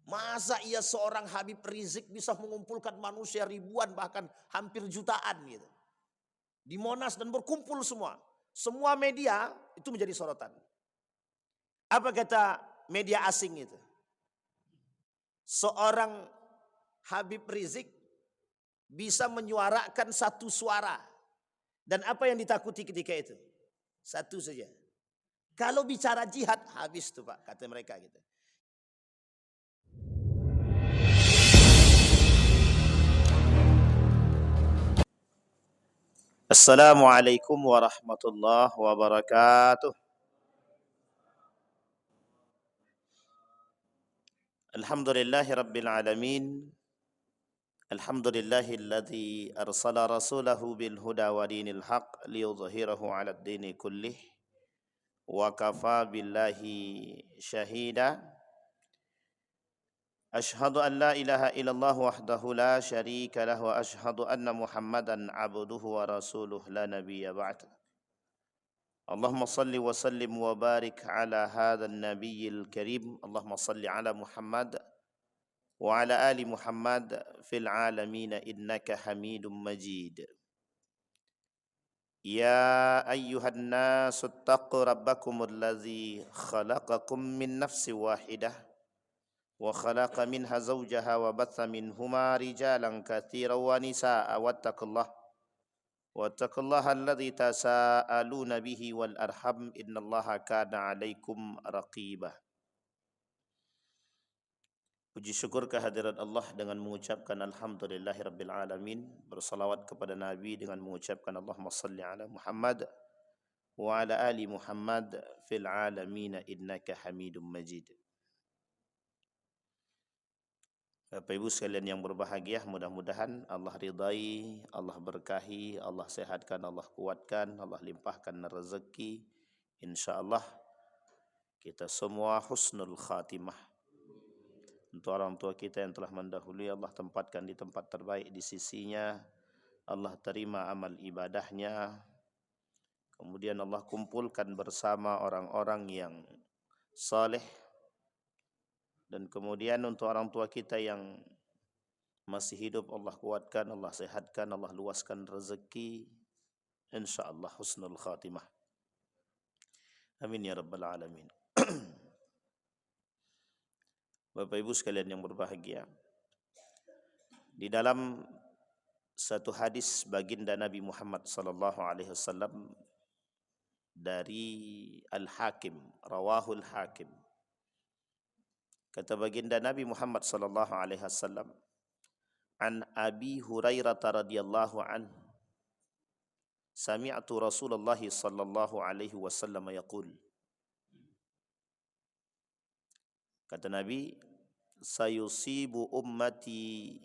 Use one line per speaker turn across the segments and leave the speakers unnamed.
Masa ia seorang Habib Rizik bisa mengumpulkan manusia ribuan bahkan hampir jutaan gitu. Di Monas dan berkumpul semua. Semua media itu menjadi sorotan. Apa kata media asing itu? Seorang Habib Rizik bisa menyuarakan satu suara. Dan apa yang ditakuti ketika itu? Satu saja. Kalau bicara jihad habis tuh Pak, kata mereka gitu. Assalamualaikum warahmatullahi wabarakatuh. Alhamdulillahi rabbil alamin. Alhamdulillahilladzi arsala rasulahu bil huda wa dinil haq liyudhhirahu 'ala ad-dini kullih. Wa kafa billahi syahida. Ashhadu an la ilaha illallah wahdahu la syarika lahu wa ashhadu anna Muhammadan abduhu wa rasuluh la nabiyya ba'd. Allahumma salli wa sallim wa barik ala hadzal nabiyil karim. Allahumma salli ala Muhammad wa ala ali Muhammad fil alamin innaka Hamidum Majid. Ya ayyuhan nasu ittaqu rabbakumul ladzi khalaqakum min nafsin wahidah wa khalaqa minha zawjaha wa batha minhuma rijalan katsiran wa nisaa'a wattaqullaha alladzi tasaaluna bihi wal arham innallaha kana 'alaikum raqibah. Puji syukur kehadirat Allah dengan mengucapkan alhamdulillahirabbil alamin, bersalawat kepada Nabi dengan mengucapkan Allahumma shalli ala Muhammad wa ala ali Muhammad fil alamin innaka Hamidum Majid. Bapak Ibu sekalian yang berbahagia, mudah-mudahan Allah ridai, Allah berkahi, Allah sehatkan, Allah kuatkan, Allah limpahkan rezeki. Insyaallah kita semua husnul khatimah. Untuk orang tua kita yang telah mendahului, Allah tempatkan di tempat terbaik di sisinya. Allah terima amal ibadahnya. Kemudian Allah kumpulkan bersama orang-orang yang saleh. Dan kemudian untuk orang tua kita yang masih hidup, Allah kuatkan, Allah sehatkan, Allah luaskan rezeki. InsyaAllah husnul khatimah. Amin ya rabbal alamin. Bapak Ibu sekalian yang berbahagia, di dalam satu hadis baginda Nabi Muhammad sallallahu alaihi wasallam dari Al-Hakim, rawahul Hakim. Kata baginda Nabi Muhammad sallallahu alaihi wasallam, an Abi Hurairah radhiyallahu anhu, sami'tu Rasulullah sallallahu alaihi wasallam yaqul. Kata Nabi, sayusibu ummati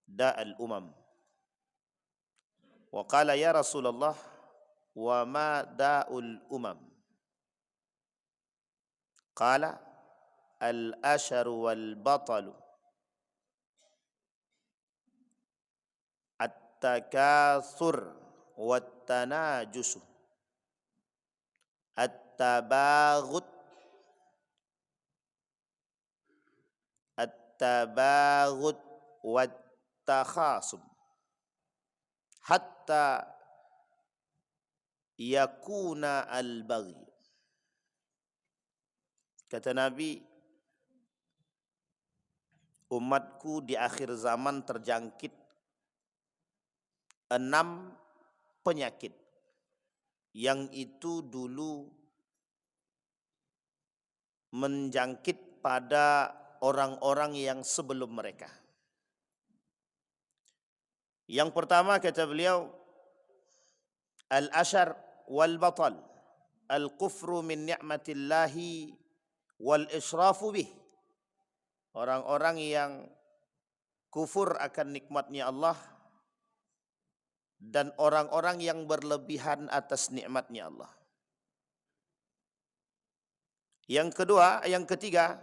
da'al umam. Wa qala ya Rasulullah, wa ma da'ul umam? Qala al-asharu wal batalu, at-takathur wat tanajusu, at-tabaghut wat takhasum, hatta yakuna al-baghi. Kata Nabi, umatku di akhir zaman terjangkit 6 penyakit yang itu dulu menjangkit pada orang-orang yang sebelum mereka. Yang pertama kata beliau, al-ashar wal batal, al-kufru min ni'matillahi wal israfu bih. Orang-orang yang kufur akan nikmatnya Allah dan orang-orang yang berlebihan atas nikmatnya Allah. Yang kedua, yang ketiga,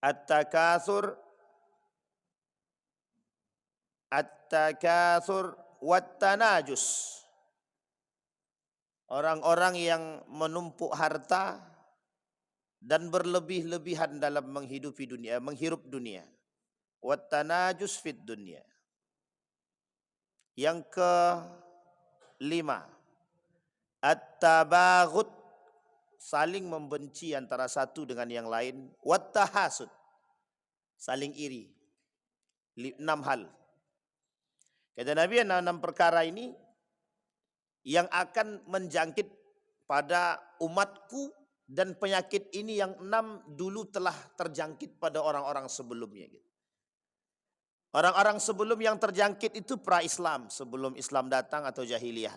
at-takatsur wat tanajus. Orang-orang yang menumpuk harta dan berlebih-lebihan dalam menghidupi dunia, menghirup dunia. Wat tanajus fid dunya. Yang kelima, at-tabaghut, saling membenci antara satu dengan yang lain. Wat tahasud, saling iri. 6 hal. Kata Nabi, 6 perkara ini yang akan menjangkit pada umatku, dan penyakit ini yang 6 dulu telah terjangkit pada orang-orang sebelumnya. Orang-orang sebelum yang terjangkit itu pra-Islam, sebelum Islam datang atau jahiliyah.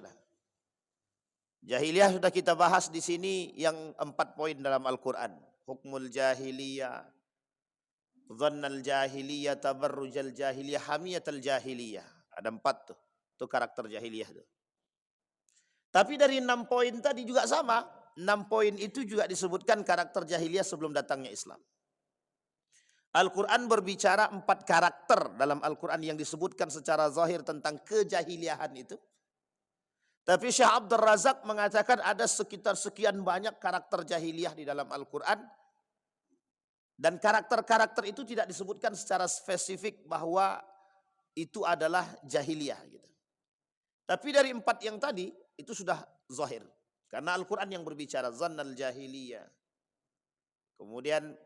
Jahiliyah sudah kita bahas di sini yang 4 poin dalam Al-Quran. Hukmul jahiliyah, dhannal jahiliyah, tabarrujal jahiliyah, hamiyatal jahiliyah. Ada 4 tuh. Itu karakter jahiliyah tuh. Tapi dari 6 poin tadi juga sama. 6 poin itu juga disebutkan karakter jahiliyah sebelum datangnya Islam. Al-Quran berbicara 4 karakter dalam Al-Quran yang disebutkan secara zahir tentang kejahiliahan itu. Tapi Syekh Abdul Razak mengatakan ada sekitar sekian banyak karakter jahiliyah di dalam Al-Quran. Dan karakter-karakter itu tidak disebutkan secara spesifik bahwa itu adalah jahiliyah. Gitu. Tapi dari 4 yang tadi itu sudah zahir. Karena Al-Quran yang berbicara zannal jahiliyah. Kemudian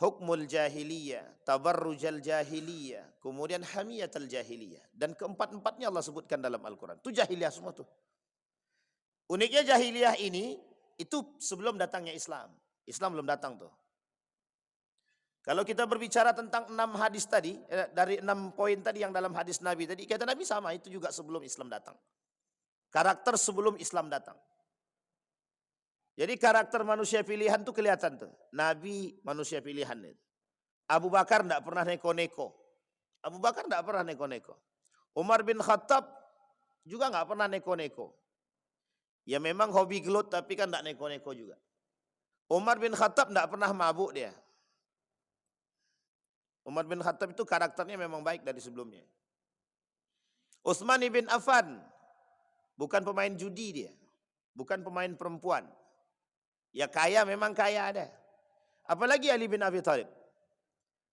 hukmul jahiliyah, tabarrujal jahiliyah, kemudian hamiyatal jahiliyah. Dan keempat-empatnya Allah sebutkan dalam Al-Quran. Itu jahiliyah semua tuh. Uniknya jahiliyah ini, itu sebelum datangnya Islam. Islam belum datang tuh. Kalau kita berbicara tentang 6 hadis tadi, dari 6 poin tadi yang dalam hadis Nabi tadi, kata Nabi sama, itu juga sebelum Islam datang. Karakter sebelum Islam datang. Jadi karakter manusia pilihan tuh kelihatan tuh. Nabi manusia pilihan itu. Abu Bakar tidak pernah neko-neko. Abu Bakar tidak pernah neko-neko. Umar bin Khattab juga nggak pernah neko-neko. Ya memang hobi gelut tapi kan tidak neko-neko juga. Umar bin Khattab tidak pernah mabuk dia. Umar bin Khattab itu karakternya memang baik dari sebelumnya. Utsman bin Affan bukan pemain judi dia. Bukan pemain perempuan. Ya kaya memang kaya ada. Apalagi Ali bin Abi Thalib.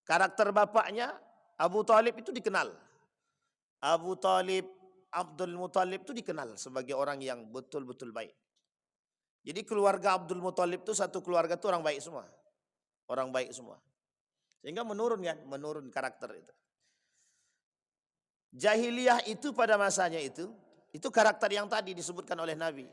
Karakter bapaknya Abu Thalib itu dikenal. Abu Thalib, Abdul Muthalib itu dikenal sebagai orang yang betul-betul baik. Jadi keluarga Abdul Muthalib itu satu keluarga itu orang baik semua. Orang baik semua. Sehingga menurun kan, menurun karakter itu. Jahiliyah itu pada masanya itu karakter yang tadi disebutkan oleh Nabi.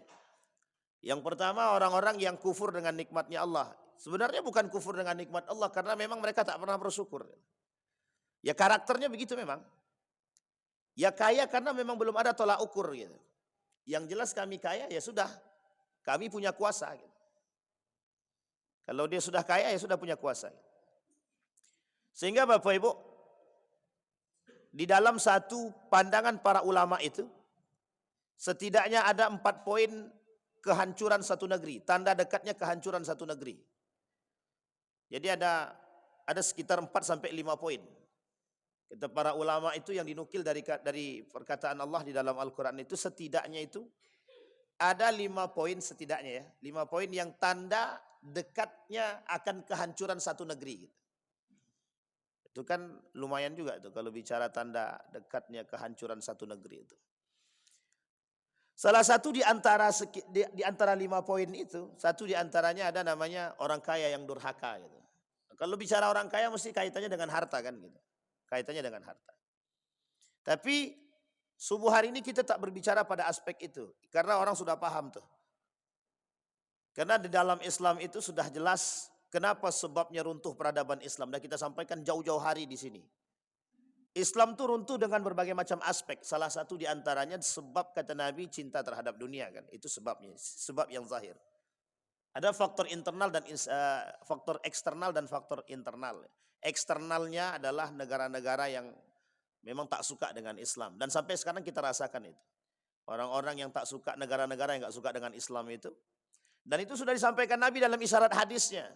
Yang pertama orang-orang yang kufur dengan nikmatnya Allah. Sebenarnya bukan kufur dengan nikmat Allah karena memang mereka tak pernah bersyukur. Ya karakternya begitu memang. Ya kaya karena memang belum ada tolak ukur gitu. Yang jelas kami kaya ya sudah. Kami punya kuasa gitu. Kalau dia sudah kaya ya sudah punya kuasa. Sehingga Bapak Ibu, di dalam satu pandangan para ulama itu setidaknya ada 4 poin kehancuran satu negeri, tanda dekatnya kehancuran satu negeri. Jadi ada sekitar 4 sampai 5 poin. Kata para ulama itu yang dinukil dari perkataan Allah di dalam Al-Quran itu setidaknya itu ada 5 poin setidaknya ya. 5 poin yang tanda dekatnya akan kehancuran satu negeri. Itu kan lumayan juga itu kalau bicara tanda dekatnya kehancuran satu negeri itu. Salah satu di antara 5 poin itu, satu di antaranya ada namanya orang kaya yang durhaka gitu. Kalau bicara orang kaya mesti kaitannya dengan harta kan gitu. Kaitannya dengan harta. Tapi subuh hari ini kita tak berbicara pada aspek itu karena orang sudah paham tuh. Karena di dalam Islam itu sudah jelas kenapa sebabnya runtuh peradaban Islam dan kita sampaikan jauh-jauh hari di sini. Islam itu runtuh dengan berbagai macam aspek. Salah satu di antaranya sebab kata Nabi cinta terhadap dunia kan. Itu sebabnya, sebab yang zahir. Ada faktor internal dan faktor eksternal dan faktor internal. Eksternalnya adalah negara-negara yang memang tak suka dengan Islam dan sampai sekarang kita rasakan itu. Orang-orang yang tak suka, negara-negara yang tak suka dengan Islam itu. Dan itu sudah disampaikan Nabi dalam isyarat hadisnya.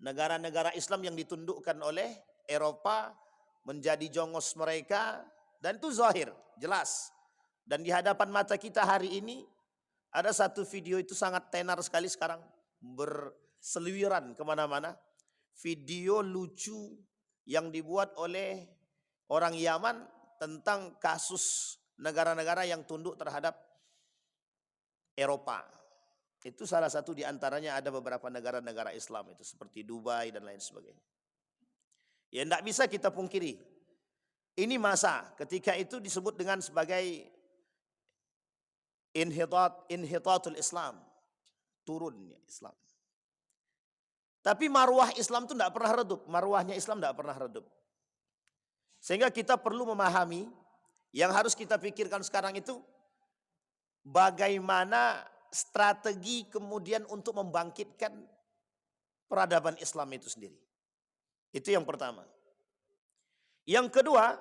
Negara-negara Islam yang ditundukkan oleh Eropa menjadi jongos mereka dan itu zahir, jelas. Dan di hadapan mata kita hari ini ada satu video itu sangat tenar sekali sekarang seliwiran kemana-mana. Video lucu yang dibuat oleh orang Yaman tentang kasus negara-negara yang tunduk terhadap Eropa. Itu salah satu di antaranya ada beberapa negara-negara Islam itu seperti Dubai dan lain sebagainya. Ya tidak bisa kita pungkiri. Ini masa ketika itu disebut dengan sebagai inhitatul Islam, turunnya Islam. Tapi marwah Islam itu tidak pernah redup, marwahnya Islam tidak pernah redup. Sehingga kita perlu memahami, yang harus kita pikirkan sekarang itu bagaimana strategi kemudian untuk membangkitkan peradaban Islam itu sendiri. Itu yang pertama. Yang kedua,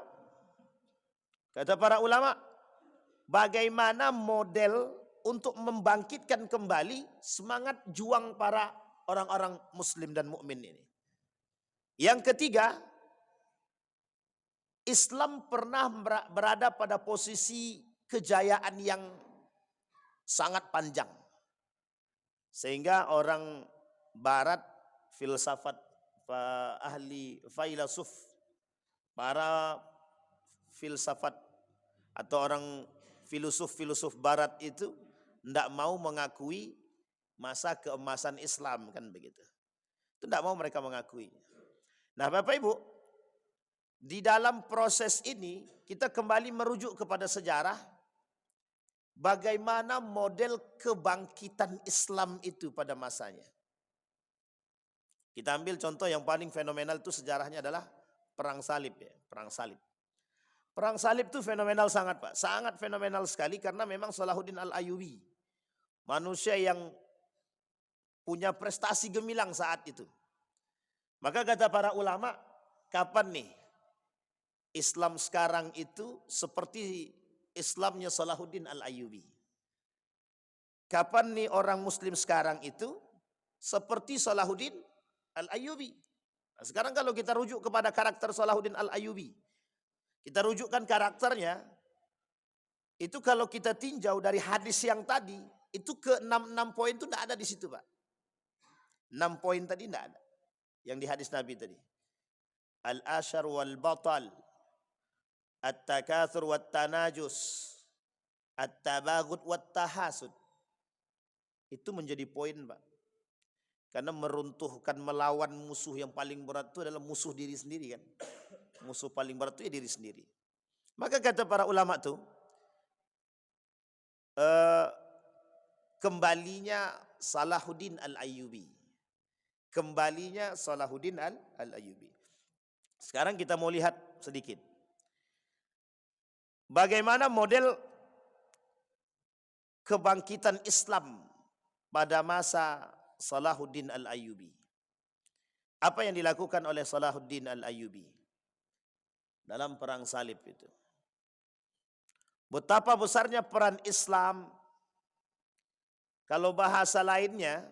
kata para ulama, bagaimana model untuk membangkitkan kembali semangat juang para orang-orang muslim dan mukmin ini. Yang ketiga, Islam pernah berada pada posisi kejayaan yang sangat panjang. Sehingga orang barat, filsafat, ahli filosof, para filsafat atau orang filosof barat itu tidak mau mengakui masa keemasan Islam, kan begitu. Itu tidak mau mereka mengakui. Nah Bapak Ibu, di dalam proses ini kita kembali merujuk kepada sejarah bagaimana model kebangkitan Islam itu pada masanya. Kita ambil contoh yang paling fenomenal itu sejarahnya adalah Perang Salib ya, Perang Salib. Perang Salib itu fenomenal sangat Pak, sangat fenomenal sekali karena memang Salahuddin Al-Ayyubi, manusia yang punya prestasi gemilang saat itu. Maka kata para ulama, kapan nih Islam sekarang itu seperti Islamnya Salahuddin Al-Ayyubi? Kapan nih orang muslim sekarang itu seperti Salahuddin Al-Ayyubi? Nah, sekarang kalau kita rujuk kepada karakter Salahuddin Al-Ayyubi, kita rujukkan karakternya, itu kalau kita tinjau dari hadis yang tadi, itu ke 6 poin itu tidak ada di situ Pak. 6 poin tadi tidak ada. Yang di hadis Nabi tadi. Al-ashar wal-batal, at-takathur wat-tanajus, at-tabaghut wat-tahasud. Itu menjadi poin Pak. Karena meruntuhkan, melawan musuh yang paling berat itu adalah musuh diri sendiri kan. Musuh paling berat itu ya diri sendiri. Maka kata para ulama tuh, kembalinya Salahuddin Al-Ayyubi. Kembalinya Salahuddin Al-Ayyubi. Sekarang kita mau lihat sedikit. Bagaimana model kebangkitan Islam pada masa Salahuddin Al-Ayyubi. Apa yang dilakukan oleh Salahuddin Al-Ayyubi dalam Perang Salib itu? Betapa besarnya peran Islam. Kalau bahasa lainnya,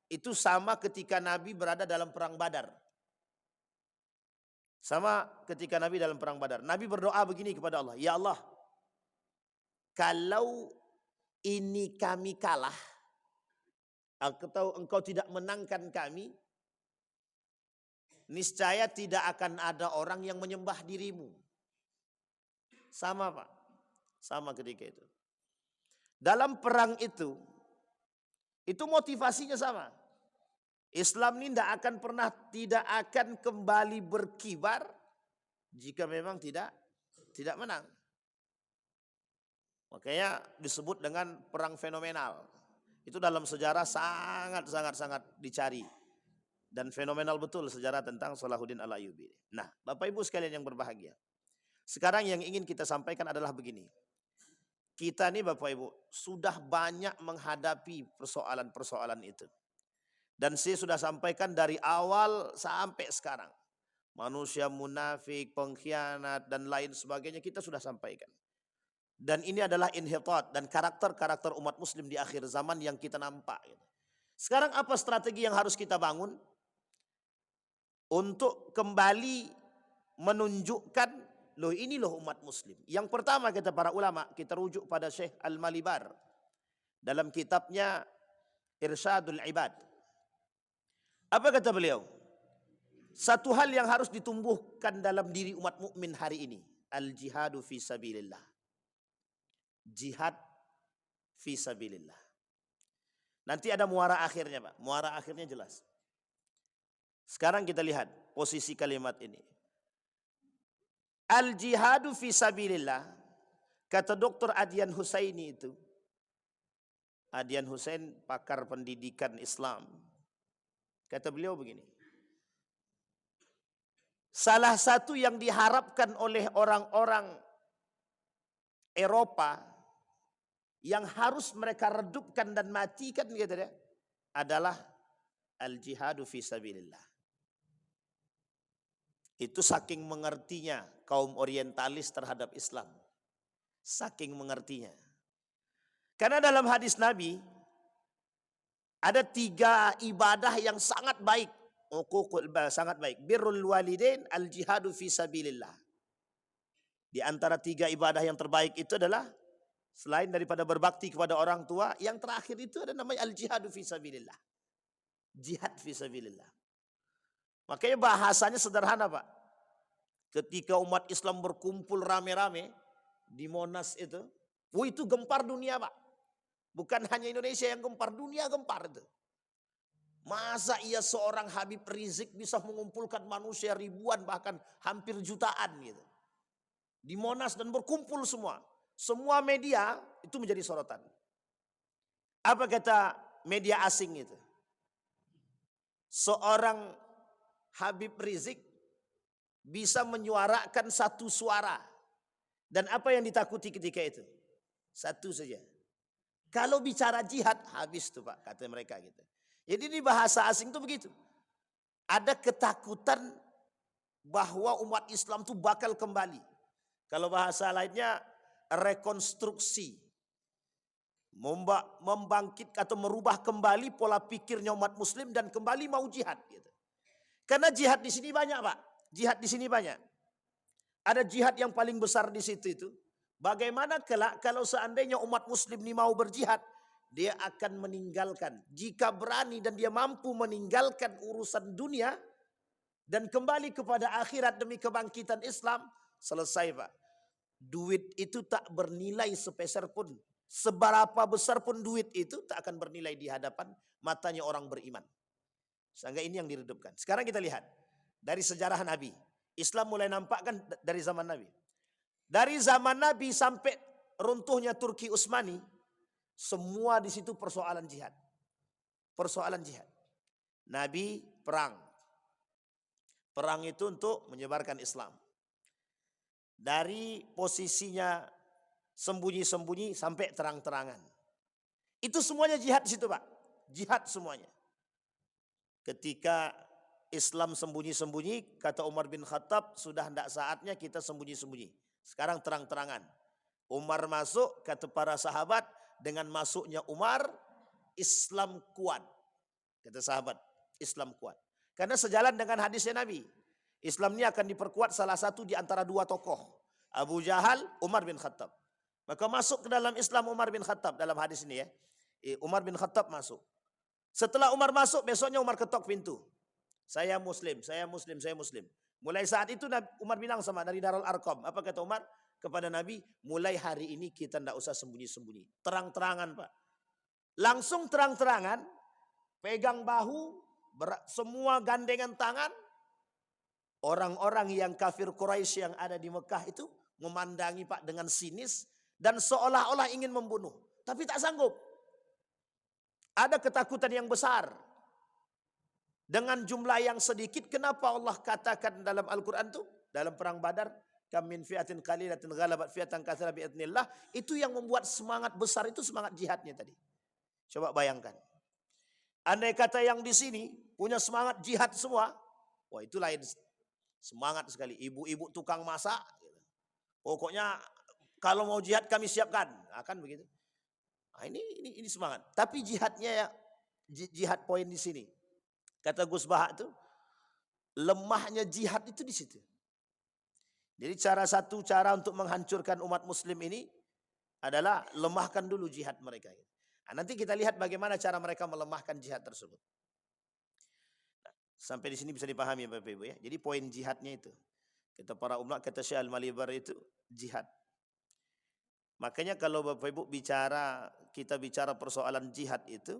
itu sama ketika Nabi berada dalam Perang Badar. Sama ketika Nabi dalam Perang Badar. Nabi berdoa begini kepada Allah, ya Allah, kalau ini kami kalah, atau engkau tidak menangkan kami, niscaya tidak akan ada orang yang menyembah dirimu. Sama Pak, sama ketika itu. Dalam perang itu motivasinya sama. Islam ini tidak akan kembali berkibar jika memang tidak menang. Makanya disebut dengan perang fenomenal. Itu dalam sejarah sangat dicari. Dan fenomenal betul sejarah tentang Salahuddin Al-Ayyubi. Nah, Bapak Ibu sekalian yang berbahagia. Sekarang yang ingin kita sampaikan adalah begini. Kita nih Bapak Ibu sudah banyak menghadapi persoalan-persoalan itu. Dan saya sudah sampaikan dari awal sampai sekarang. Manusia munafik, pengkhianat dan lain sebagainya kita sudah sampaikan. Dan ini adalah inhitat dan karakter-karakter umat muslim di akhir zaman yang kita nampak. Sekarang apa strategi yang harus kita bangun? Untuk kembali menunjukkan, loh ini loh umat muslim. Yang pertama kata para ulama, kita rujuk pada Syekh Al-Malibar. Dalam kitabnya Irsyadul Ibad. Apa kata beliau? Satu hal yang harus ditumbuhkan dalam diri umat mukmin hari ini, al-jihadu fi sabilillah. Jihad fi sabilillah. Nanti ada muara akhirnya, Pak. Muara akhirnya jelas. Sekarang kita lihat posisi kalimat ini. Al-jihadu fi sabilillah. Kata Dr. Adyan Husaini itu. Adyan Husain pakar pendidikan Islam. Kata beliau begini. Salah satu yang diharapkan oleh orang-orang Eropa yang harus mereka redupkan dan matikan gitu ya, adalah al-jihadu fi sabilillah. Itu saking mengertinya kaum orientalis terhadap Islam. Saking mengertinya. Karena dalam hadis Nabi ada 3 ibadah yang sangat baik. Sangat baik. Birrul walidain, al-jihadu fi sabilillah. Di antara 3 ibadah yang terbaik itu adalah selain daripada berbakti kepada orang tua, yang terakhir itu ada namanya al-jihadu fi sabilillah. Jihad fi sabilillah. Makanya bahasanya sederhana, Pak. Ketika umat Islam berkumpul rame-rame di Monas itu gempar dunia, Pak. Bukan hanya Indonesia yang gempar, dunia gempar itu. Masa iya seorang Habib Rizik bisa mengumpulkan manusia ribuan bahkan hampir jutaan gitu. Di Monas dan berkumpul semua. Semua media itu menjadi sorotan. Apa kata media asing itu? Seorang Habib Rizik bisa menyuarakan satu suara. Dan apa yang ditakuti ketika itu? Satu saja. Kalau bicara jihad, habis tuh Pak, kata mereka gitu. Jadi di bahasa asing itu begitu. Ada ketakutan bahwa umat Islam itu bakal kembali. Kalau bahasa lainnya rekonstruksi. Membangkit atau merubah kembali pola pikirnya umat muslim dan kembali mau jihad gitu. Karena jihad di sini banyak, Pak. Jihad di sini banyak. Ada jihad yang paling besar di situ itu. Bagaimana kelak kalau seandainya umat muslim ini mau berjihad, dia akan meninggalkan. Jika berani dan dia mampu meninggalkan urusan dunia dan kembali kepada akhirat demi kebangkitan Islam, selesai, Pak. Duit itu tak bernilai sepeser pun. Seberapa besar pun duit itu tak akan bernilai di hadapan matanya orang beriman. Sehingga ini yang diredupkan. Sekarang kita lihat dari sejarah Nabi. Islam mulai nampak kan dari zaman Nabi. Dari zaman Nabi sampai runtuhnya Turki Utsmani, semua di situ persoalan jihad. Persoalan jihad. Nabi perang. Perang itu untuk menyebarkan Islam. Dari posisinya sembunyi-sembunyi sampai terang-terangan. Itu semuanya jihad di situ, Pak. Jihad semuanya. Ketika Islam sembunyi-sembunyi, kata Umar bin Khattab, sudah hendak saatnya kita sembunyi-sembunyi. Sekarang terang-terangan. Umar masuk, kata para sahabat, dengan masuknya Umar, Islam kuat. Kata sahabat, Islam kuat. Karena sejalan dengan hadisnya Nabi. Islam ini akan diperkuat salah satu di antara 2 tokoh. Abu Jahal, Umar bin Khattab. Maka masuk ke dalam Islam Umar bin Khattab dalam hadis ini ya. Umar bin Khattab masuk. Setelah Umar masuk, besoknya Umar ketok pintu. Saya Muslim, saya Muslim, saya Muslim. Mulai saat itu Umar bilang sama dari Darul Arqam. Apa kata Umar? Kepada Nabi, mulai hari ini kita tidak usah sembunyi-sembunyi. Terang-terangan, Pak. Langsung terang-terangan, pegang bahu, semua gandengan tangan. Orang-orang yang kafir Quraisy yang ada di Mekah itu memandangi, Pak, dengan sinis dan seolah-olah ingin membunuh. Tapi tak sanggup. Ada ketakutan yang besar. Dengan jumlah yang sedikit, kenapa Allah katakan dalam Al-Quran itu, dalam perang Badar, kam min fi'atin qalilatin ghalabat fi'atan katsirah bi'idznillah, itu yang membuat semangat besar itu semangat jihadnya tadi. Coba bayangkan. Andai kata yang di sini punya semangat jihad semua, wah itu lain semangat sekali. Ibu-ibu tukang masak, pokoknya kalau mau jihad kami siapkan, akan begitu. Nah, ini semangat. Tapi jihadnya ya, jihad poin di sini. Kata Gus Baha itu, lemahnya jihad itu di situ. Jadi satu cara untuk menghancurkan umat muslim ini adalah lemahkan dulu jihad mereka. Nah, nanti kita lihat bagaimana cara mereka melemahkan jihad tersebut. Nah, Sampai di sini bisa dipahami Bapak Ibu ya. Jadi poin jihadnya itu. Kata para ulama, kata Syekh Al-Malibar itu jihad. Makanya kalau Bapak Ibu kita bicara persoalan jihad itu,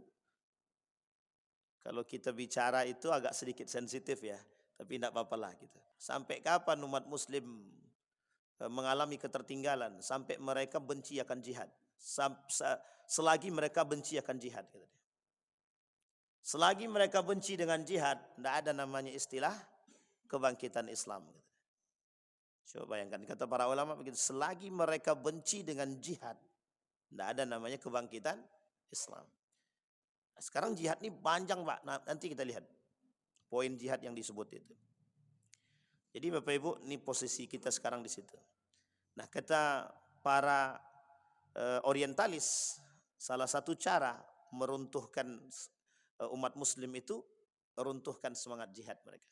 kalau kita bicara itu agak sedikit sensitif ya, tapi tidak apa-apa lah gitu. Sampai kapan umat muslim mengalami ketertinggalan? Sampai mereka benci akan jihad. Selagi mereka benci akan jihad. Selagi mereka benci dengan jihad, tidak ada namanya istilah kebangkitan Islam. Coba bayangkan, kata para ulama begitu, selagi mereka benci dengan jihad, tidak ada namanya kebangkitan Islam. Nah, sekarang jihad ini panjang Pak, nah, nanti kita lihat poin jihad yang disebut itu. Jadi Bapak Ibu, ini posisi kita sekarang di situ. Nah, kata para orientalis, salah satu cara meruntuhkan umat muslim itu, runtuhkan semangat jihad mereka.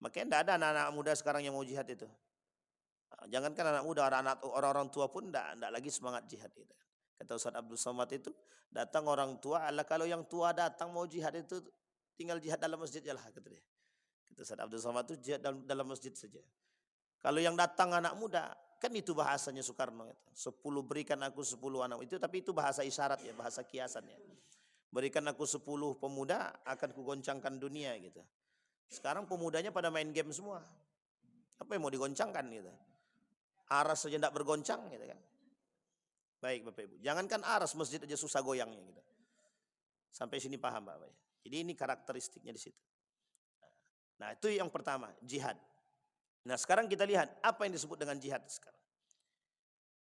Makanya tidak ada anak-anak muda sekarang yang mau jihad itu. Jangankan anak muda, orang-orang tua pun tidak lagi semangat jihad itu. Kata Ustaz Abdul Somad itu, datang orang tua, kalau yang tua datang mau jihad itu tinggal jihad dalam masjid aja lah, kata dia. Kata Ustaz Abdul Somad itu jihad dalam masjid saja. Kalau yang datang anak muda, kan itu bahasanya Soekarno itu. 10 berikan aku 10 anak itu, tapi itu bahasa isyarat ya, bahasa kiasan ya. Berikan aku 10 pemuda, akan kugoncangkan dunia gitu. Sekarang pemudanya pada main game semua. Apa yang mau digoncangkan gitu? Aras saja tidak bergoncang gitu kan. Baik Bapak Ibu, jangankan aras, masjid aja susah goyangnya gitu. Sampai sini paham Bapak ya. Jadi ini karakteristiknya di situ. Nah, itu yang pertama, jihad. Nah, sekarang kita lihat apa yang disebut dengan jihad sekarang.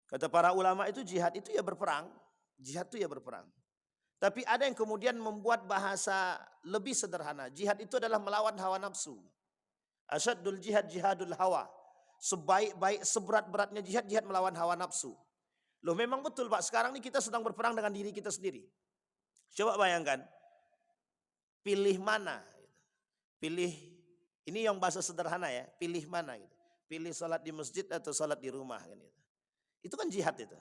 Kata para ulama itu jihad itu ya berperang, jihad itu ya berperang. Tapi ada yang kemudian membuat bahasa lebih sederhana. Jihad itu adalah melawan hawa nafsu. Asyaddul jihad jihadul hawa. Sebaik-baik, seberat-beratnya jihad, jihad melawan hawa nafsu. Loh memang betul Pak, sekarang ini kita sedang berperang dengan diri kita sendiri. Coba bayangkan, pilih mana? Pilih, ini yang bahasa sederhana ya, pilih mana gitu. Pilih salat di masjid atau salat di rumah kan gitu. Itu kan jihad itu.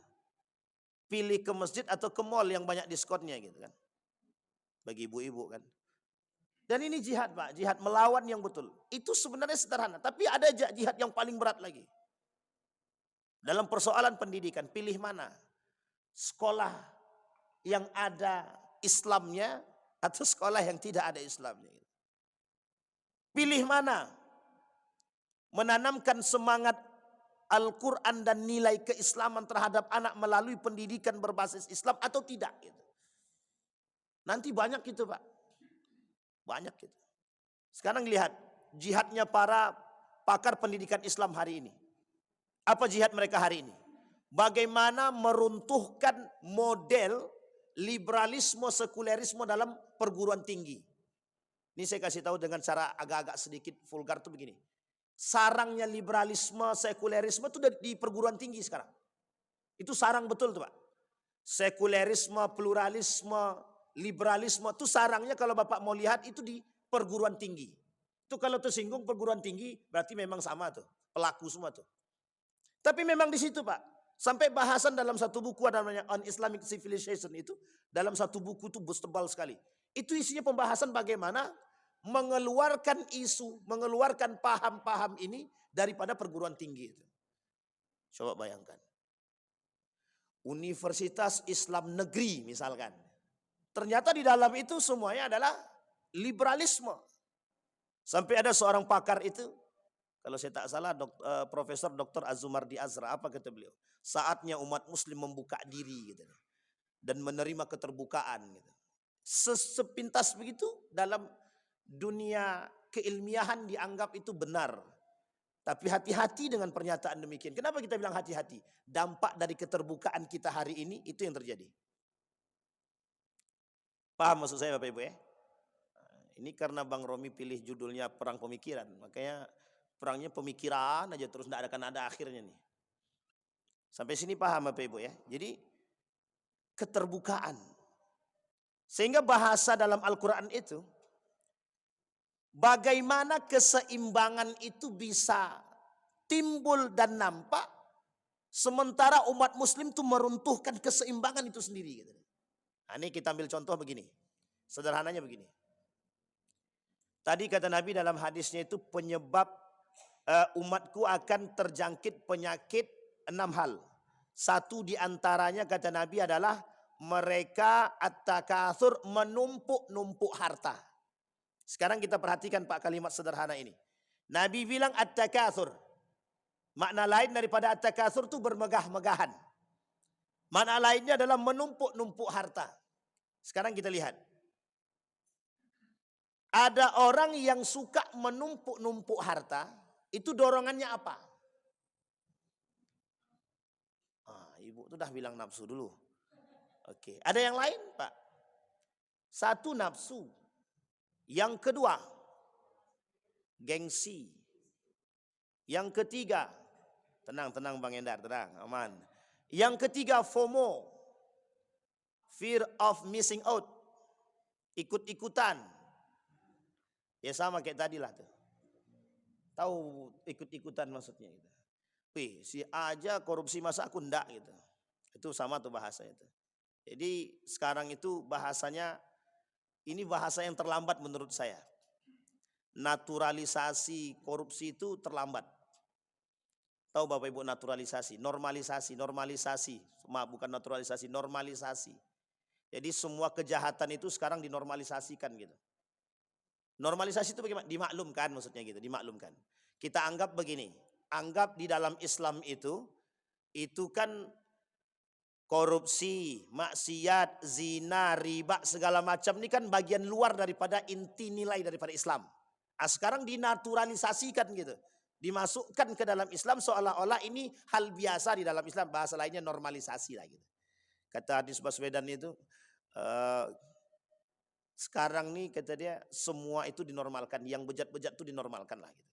Pilih ke masjid atau ke mall yang banyak diskonnya gitu kan. Bagi ibu-ibu kan. Dan ini jihad Pak, jihad melawan yang betul. Itu sebenarnya sederhana, tapi ada jihad yang paling berat lagi. Dalam persoalan pendidikan, pilih mana? Sekolah yang ada Islamnya atau sekolah yang tidak ada Islamnya. Pilih mana? Menanamkan semangat Al-Quran dan nilai keislaman terhadap anak melalui pendidikan berbasis Islam atau tidak. Nanti banyak gitu Pak. Banyak gitu. Sekarang lihat jihadnya para pakar pendidikan Islam hari ini. Apa jihad mereka hari ini? Bagaimana meruntuhkan model liberalisme sekulerisme dalam perguruan tinggi. Ini saya kasih tahu dengan cara agak-agak sedikit vulgar tuh begini. Sarangnya liberalisme sekulerisme itu di perguruan tinggi sekarang. Itu sarang betul tuh Pak. Sekulerisme, pluralisme, liberalisme itu sarangnya kalau Bapak mau lihat itu di perguruan tinggi. Itu kalau tersinggung perguruan tinggi berarti memang sama tuh, pelaku semua tuh. Tapi memang di situ Pak, sampai bahasan dalam satu buku ada namanya On Islamic Civilization itu, dalam satu buku itu tebal sekali. Itu isinya pembahasan bagaimana mengeluarkan isu, mengeluarkan paham-paham ini daripada perguruan tinggi itu. Coba bayangkan. Universitas Islam Negeri misalkan. Ternyata di dalam itu semuanya adalah liberalisme. Sampai ada seorang pakar itu, kalau saya tak salah Profesor Dr. Azumardi Azra, apa kata beliau? Saatnya umat muslim membuka diri gitu, dan menerima keterbukaan. Gitu. Sepintas begitu dalam dunia keilmiahan dianggap itu benar. Tapi hati-hati dengan pernyataan demikian. Kenapa kita bilang hati-hati? Dampak dari keterbukaan kita hari ini itu yang terjadi. Paham maksud saya Bapak Ibu ya? Ini karena Bang Romi pilih judulnya Perang Pemikiran. Makanya perangnya pemikiran aja terus tidak akan ada akhirnya nih. Sampai sini paham Bapak Ibu ya? Jadi keterbukaan. Sehingga bahasa dalam Al-Quran itu, bagaimana keseimbangan itu bisa timbul dan nampak, sementara umat muslim itu meruntuhkan keseimbangan itu sendiri. Nah, ini kita ambil contoh begini, sederhananya begini. Tadi kata Nabi dalam hadisnya itu penyebab umatku akan terjangkit penyakit 6 hal. Satu di antaranya kata Nabi adalah mereka at-takatsur, menumpuk-numpuk harta. Sekarang kita perhatikan Pak kalimat sederhana ini. Nabi bilang at-takatsur. Makna lain daripada at-takatsur itu bermegah-megahan. Makna lainnya adalah menumpuk-numpuk harta. Sekarang kita lihat. Ada orang yang suka menumpuk-numpuk harta, itu dorongannya apa? Ibu tuh dah bilang nafsu dulu. Oke, ada yang lain Pak? Satu nafsu. Yang kedua, gengsi. Yang ketiga, tenang Bang Endar, tenang, aman. Yang ketiga, FOMO. Fear of missing out. Ikut-ikutan. Ya sama kayak tadi lah tuh. Tahu ikut-ikutan maksudnya gitu. Wih, si aja korupsi masa aku ndak gitu. Itu sama tuh bahasa itu. Jadi sekarang itu bahasanya, ini bahasa yang terlambat menurut saya. Naturalisasi korupsi itu terlambat. Tahu Bapak Ibu naturalisasi, normalisasi. Maaf, bukan naturalisasi, normalisasi. Jadi semua kejahatan itu sekarang dinormalisasikan gitu. Normalisasi itu bagaimana? Dimaklumkan maksudnya gitu, dimaklumkan. Kita anggap begini, anggap di dalam Islam itu kan korupsi, maksiat, zina, riba, segala macam ini kan bagian luar daripada inti nilai daripada Islam. Sekarang dinaturalisasikan gitu. Dimasukkan ke dalam Islam seolah-olah ini hal biasa di dalam Islam. Bahasa lainnya normalisasi lah gitu. Kata Anies Baswedan itu, sekarang nih kata dia semua itu dinormalkan. Yang bejat-bejat itu dinormalkan lah gitu.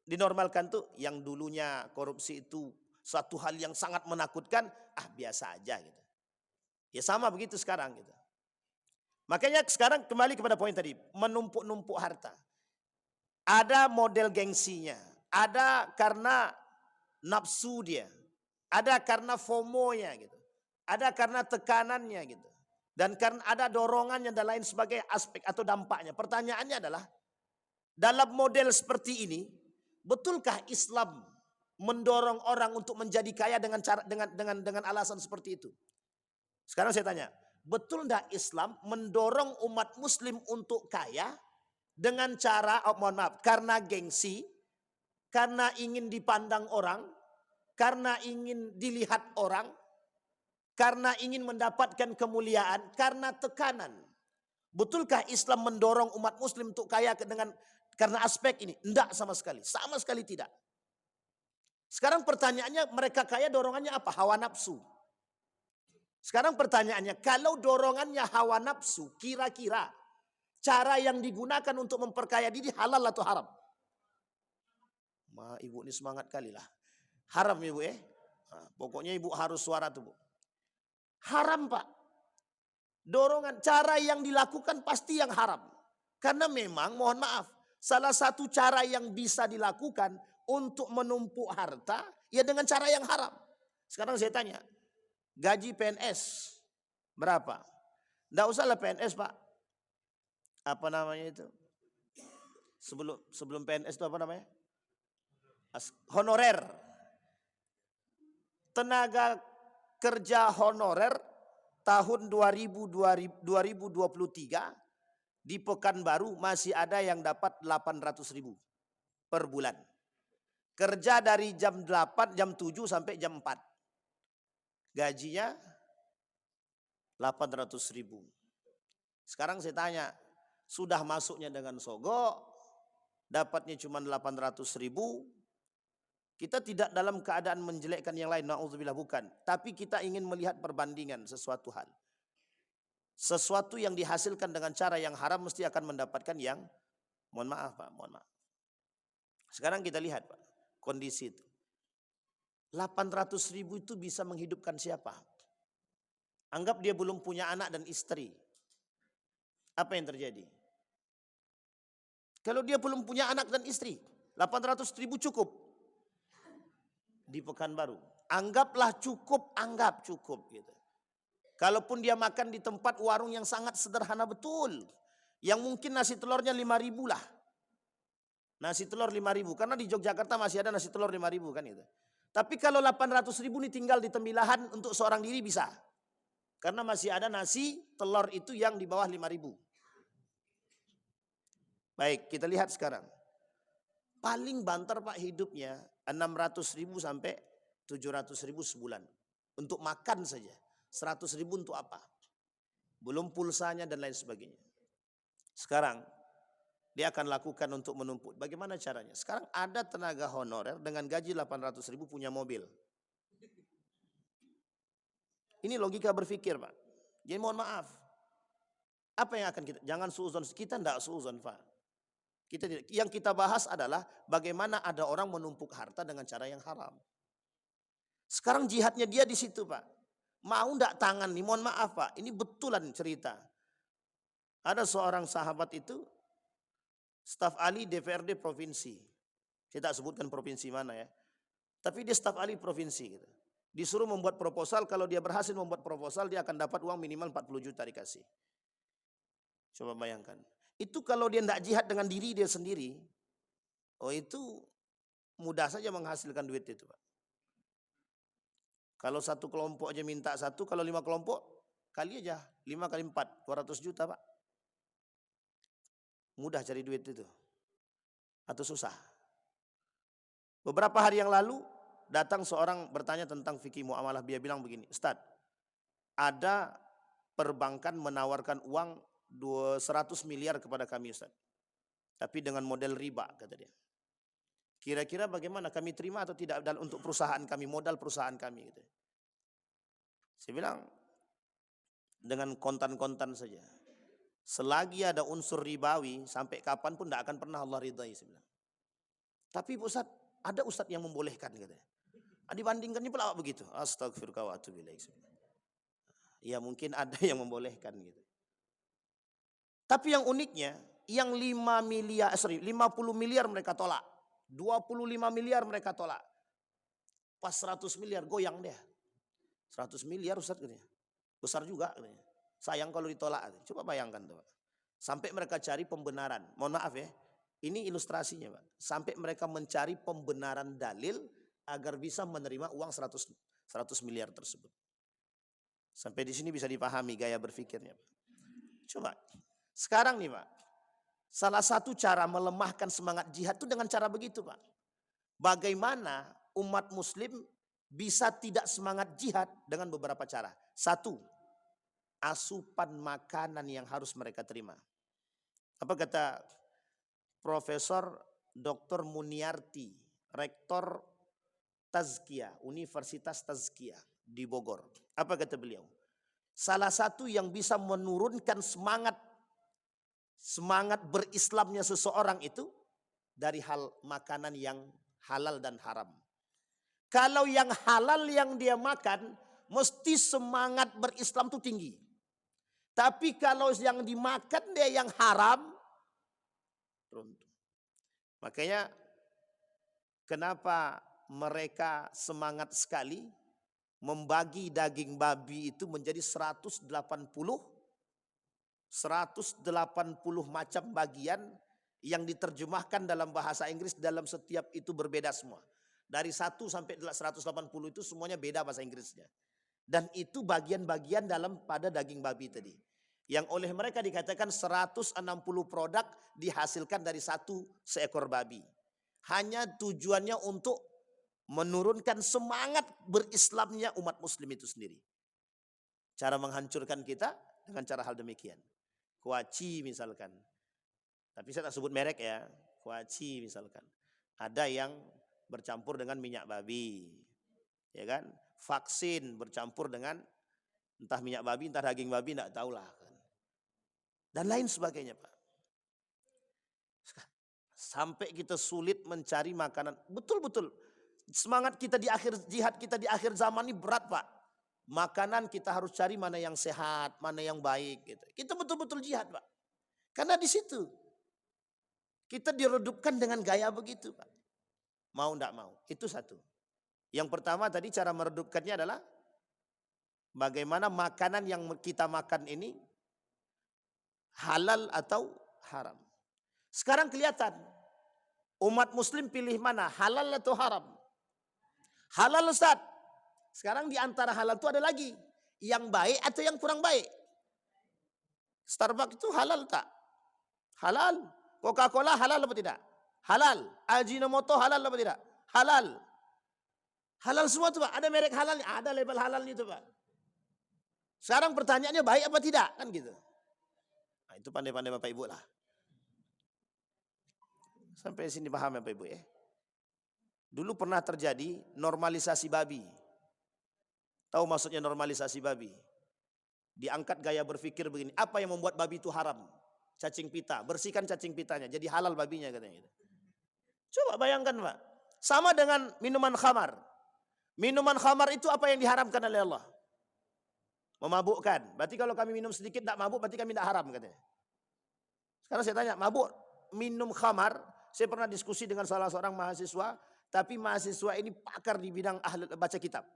Dinormalkan tuh yang dulunya korupsi itu suatu hal yang sangat menakutkan, biasa aja gitu. Ya sama begitu sekarang gitu. Makanya sekarang kembali kepada poin tadi, menumpuk-numpuk harta. Ada model gengsinya, ada karena nafsu dia, ada karena FOMO-nya gitu, ada karena tekanannya gitu, dan karena ada dorongannya dan lain sebagai aspek atau dampaknya. Pertanyaannya adalah, dalam model seperti ini, betulkah Islam mendorong orang untuk menjadi kaya dengan cara dengan alasan seperti itu? Sekarang saya tanya, betul enggak Islam mendorong umat muslim untuk kaya dengan cara, karena gengsi, karena ingin dipandang orang, karena ingin dilihat orang, karena ingin mendapatkan kemuliaan, karena tekanan? Betulkah Islam mendorong umat muslim untuk kaya karena aspek ini? Enggak sama sekali, sama sekali tidak. Sekarang pertanyaannya, mereka kaya dorongannya apa? Hawa nafsu. Sekarang pertanyaannya, kalau dorongannya hawa nafsu, kira-kira cara yang digunakan untuk memperkaya diri halal atau haram? Ibu ini semangat kali lah. Haram ibu ya. Pokoknya ibu harus suara tuh bu. Haram Pak. Dorongan, cara yang dilakukan pasti yang haram. Karena memang mohon maaf, salah satu cara yang bisa dilakukan untuk menumpuk harta, ya dengan cara yang haram. Sekarang saya tanya, gaji PNS berapa? Nggak usahlah PNS Pak. Apa namanya itu? Sebelum PNS itu apa namanya? Honorer. Tenaga kerja honorer tahun 2023 di Pekanbaru masih ada yang dapat 800.000 per bulan. Kerja dari jam 8, jam 7 sampai jam 4. Gajinya 800.000. Sekarang saya tanya, sudah masuknya dengan sogok, dapatnya cuma 800.000. Kita tidak dalam keadaan menjelekkan yang lain, na'udzubillah, bukan. Tapi kita ingin melihat perbandingan sesuatu hal. Sesuatu yang dihasilkan dengan cara yang haram mesti akan mendapatkan yang, mohon maaf Pak, mohon maaf. Sekarang kita lihat Pak, kondisi itu. 800.000 itu bisa menghidupkan siapa? Anggap dia belum punya anak dan istri. Apa yang terjadi? Kalau dia belum punya anak dan istri, 800.000 cukup. Di Pekanbaru, anggaplah cukup, anggap cukup gitu. Kalaupun dia makan di tempat warung yang sangat sederhana betul, Yang mungkin nasi telurnya 5.000 lah. Nasi telur 5.000. Karena di Yogyakarta masih ada nasi telur 5.000 kan itu. Tapi kalau 800.000 ini tinggal di Tembilahan untuk seorang diri bisa. Karena masih ada nasi telur itu yang di bawah 5.000. Baik, kita lihat sekarang. Paling banter Pak hidupnya 600.000 sampai 700.000 sebulan. Untuk makan saja. 100.000 untuk apa? Belum pulsanya dan lain sebagainya. Sekarang dia akan lakukan untuk menumpuk. Bagaimana caranya? Sekarang ada tenaga honorer dengan gaji 800.000 punya mobil. Ini logika berpikir Pak. Jadi mohon maaf. Apa yang akan kita, jangan suuzon, kita tidak suuzon Pak. Yang kita bahas adalah bagaimana ada orang menumpuk harta dengan cara yang haram. Sekarang jihadnya dia di situ Pak. Mau tidak tangan nih, mohon maaf Pak. Ini betulan cerita. Ada seorang sahabat itu, staf ahli DPRD provinsi. Saya tak sebutkan provinsi mana ya. Tapi dia staf ahli provinsi gitu. Disuruh membuat proposal, kalau dia berhasil membuat proposal dia akan dapat uang minimal 40 juta dikasih. Coba bayangkan. Itu kalau dia tidak jihad dengan diri dia sendiri, oh itu mudah saja menghasilkan duit itu Pak. Kalau satu kelompok aja minta satu, kalau 5 kelompok kali aja 5 kali 4, 200 juta Pak. Mudah cari duit itu. Atau susah? Beberapa hari yang lalu datang seorang bertanya tentang fikih muamalah. Dia bilang begini, Ustadz, ada perbankan menawarkan uang 100 miliar kepada kami Ustaz. Tapi dengan model riba kata dia. Kira-kira bagaimana, kami terima atau tidak untuk perusahaan kami, modal perusahaan kami gitu. Saya bilang dengan kontan-kontan saja. Selagi ada unsur ribawi sampai kapanpun tidak akan pernah Allah ridai. Saya bilang. Tapi Ustaz, ada Ustaz yang membolehkan katanya. Dibandingkannya pula begitu. Astagfirullah wa atubu ilaik. Ya mungkin ada yang membolehkan gitu. Tapi yang uniknya, yang 50 miliar mereka tolak. 25 miliar mereka tolak. Pas 100 miliar goyang dia. 100 miliar Ustaz katanya. Besar juga katanya. Sayang kalau ditolak. Coba bayangkan tuh Pak. Sampai mereka cari pembenaran. Mohon maaf ya. Ini ilustrasinya Pak. Sampai mereka mencari pembenaran dalil agar bisa menerima uang 100 miliar tersebut. Sampai di sini bisa dipahami gaya berpikirnya Pak. Coba. Sekarang nih Pak, salah satu cara melemahkan semangat jihad itu dengan cara begitu Pak. Bagaimana umat muslim bisa tidak semangat jihad dengan beberapa cara. Satu, asupan makanan yang harus mereka terima. Apa kata Profesor Dr. Muniarti, Rektor Tazkiyah, Universitas Tazkiyah di Bogor. Apa kata beliau? Salah satu yang bisa menurunkan semangat berislamnya seseorang itu dari hal makanan yang halal dan haram. Kalau yang halal yang dia makan, mesti semangat berislam itu tinggi. Tapi kalau yang dimakan dia yang haram, runtuh. Makanya kenapa mereka semangat sekali membagi daging babi itu menjadi 180 macam bagian yang diterjemahkan dalam bahasa Inggris dalam setiap itu berbeda semua. Dari 1 sampai 180 itu semuanya beda bahasa Inggrisnya. Dan itu bagian-bagian dalam pada daging babi tadi. Yang oleh mereka dikatakan 160 produk dihasilkan dari seekor babi. Hanya tujuannya untuk menurunkan semangat berislamnya umat muslim itu sendiri. Cara menghancurkan kita dengan cara hal demikian. Kuaci misalkan. Tapi saya tak sebut merek ya. Kuaci misalkan. Ada yang bercampur dengan minyak babi. Ya kan? Vaksin bercampur dengan entah minyak babi, entah daging babi, enggak tahulah kan. Dan lain sebagainya, Pak. Sampai kita sulit mencari makanan. Betul-betul. Semangat kita di akhir jihad kita di akhir zaman ini berat, Pak. Makanan kita harus cari mana yang sehat, mana yang baik gitu. Kita betul-betul jihad, Pak. Karena di situ kita diredupkan dengan gaya begitu, Pak. Mau enggak mau. Itu satu. Yang pertama tadi cara meredupkannya adalah bagaimana makanan yang kita makan ini halal atau haram. Sekarang kelihatan umat muslim pilih mana, halal atau haram? Halal Ustaz. Sekarang di antara halal itu ada lagi yang baik atau yang kurang baik. Starbucks itu halal tak? Halal. Coca-Cola halal apa tidak? Halal. Ajinomoto halal apa tidak? Halal. Halal semua tuh Pak. Ada merek halalnya, ada label halalnya itu Pak. Sekarang pertanyaannya baik apa tidak? Kan gitu. Nah, itu pandai-pandai Bapak Ibu lah. Sampai sini paham ya Bapak Ibu ya. Dulu pernah terjadi normalisasi babi. Tahu maksudnya normalisasi babi? Diangkat gaya berpikir begini, apa yang membuat babi itu haram? Cacing pita, bersihkan cacing pitanya, jadi halal babinya katanya gitu. Coba bayangkan Pak, sama dengan minuman khamar. Minuman khamar itu apa yang diharamkan oleh Allah? Memabukkan. Berarti kalau kami minum sedikit tidak mabuk, berarti kami tidak haram katanya. Sekarang saya tanya, mabuk minum khamar? Saya pernah diskusi dengan salah seorang mahasiswa, tapi mahasiswa ini pakar di bidang ahli baca kitab.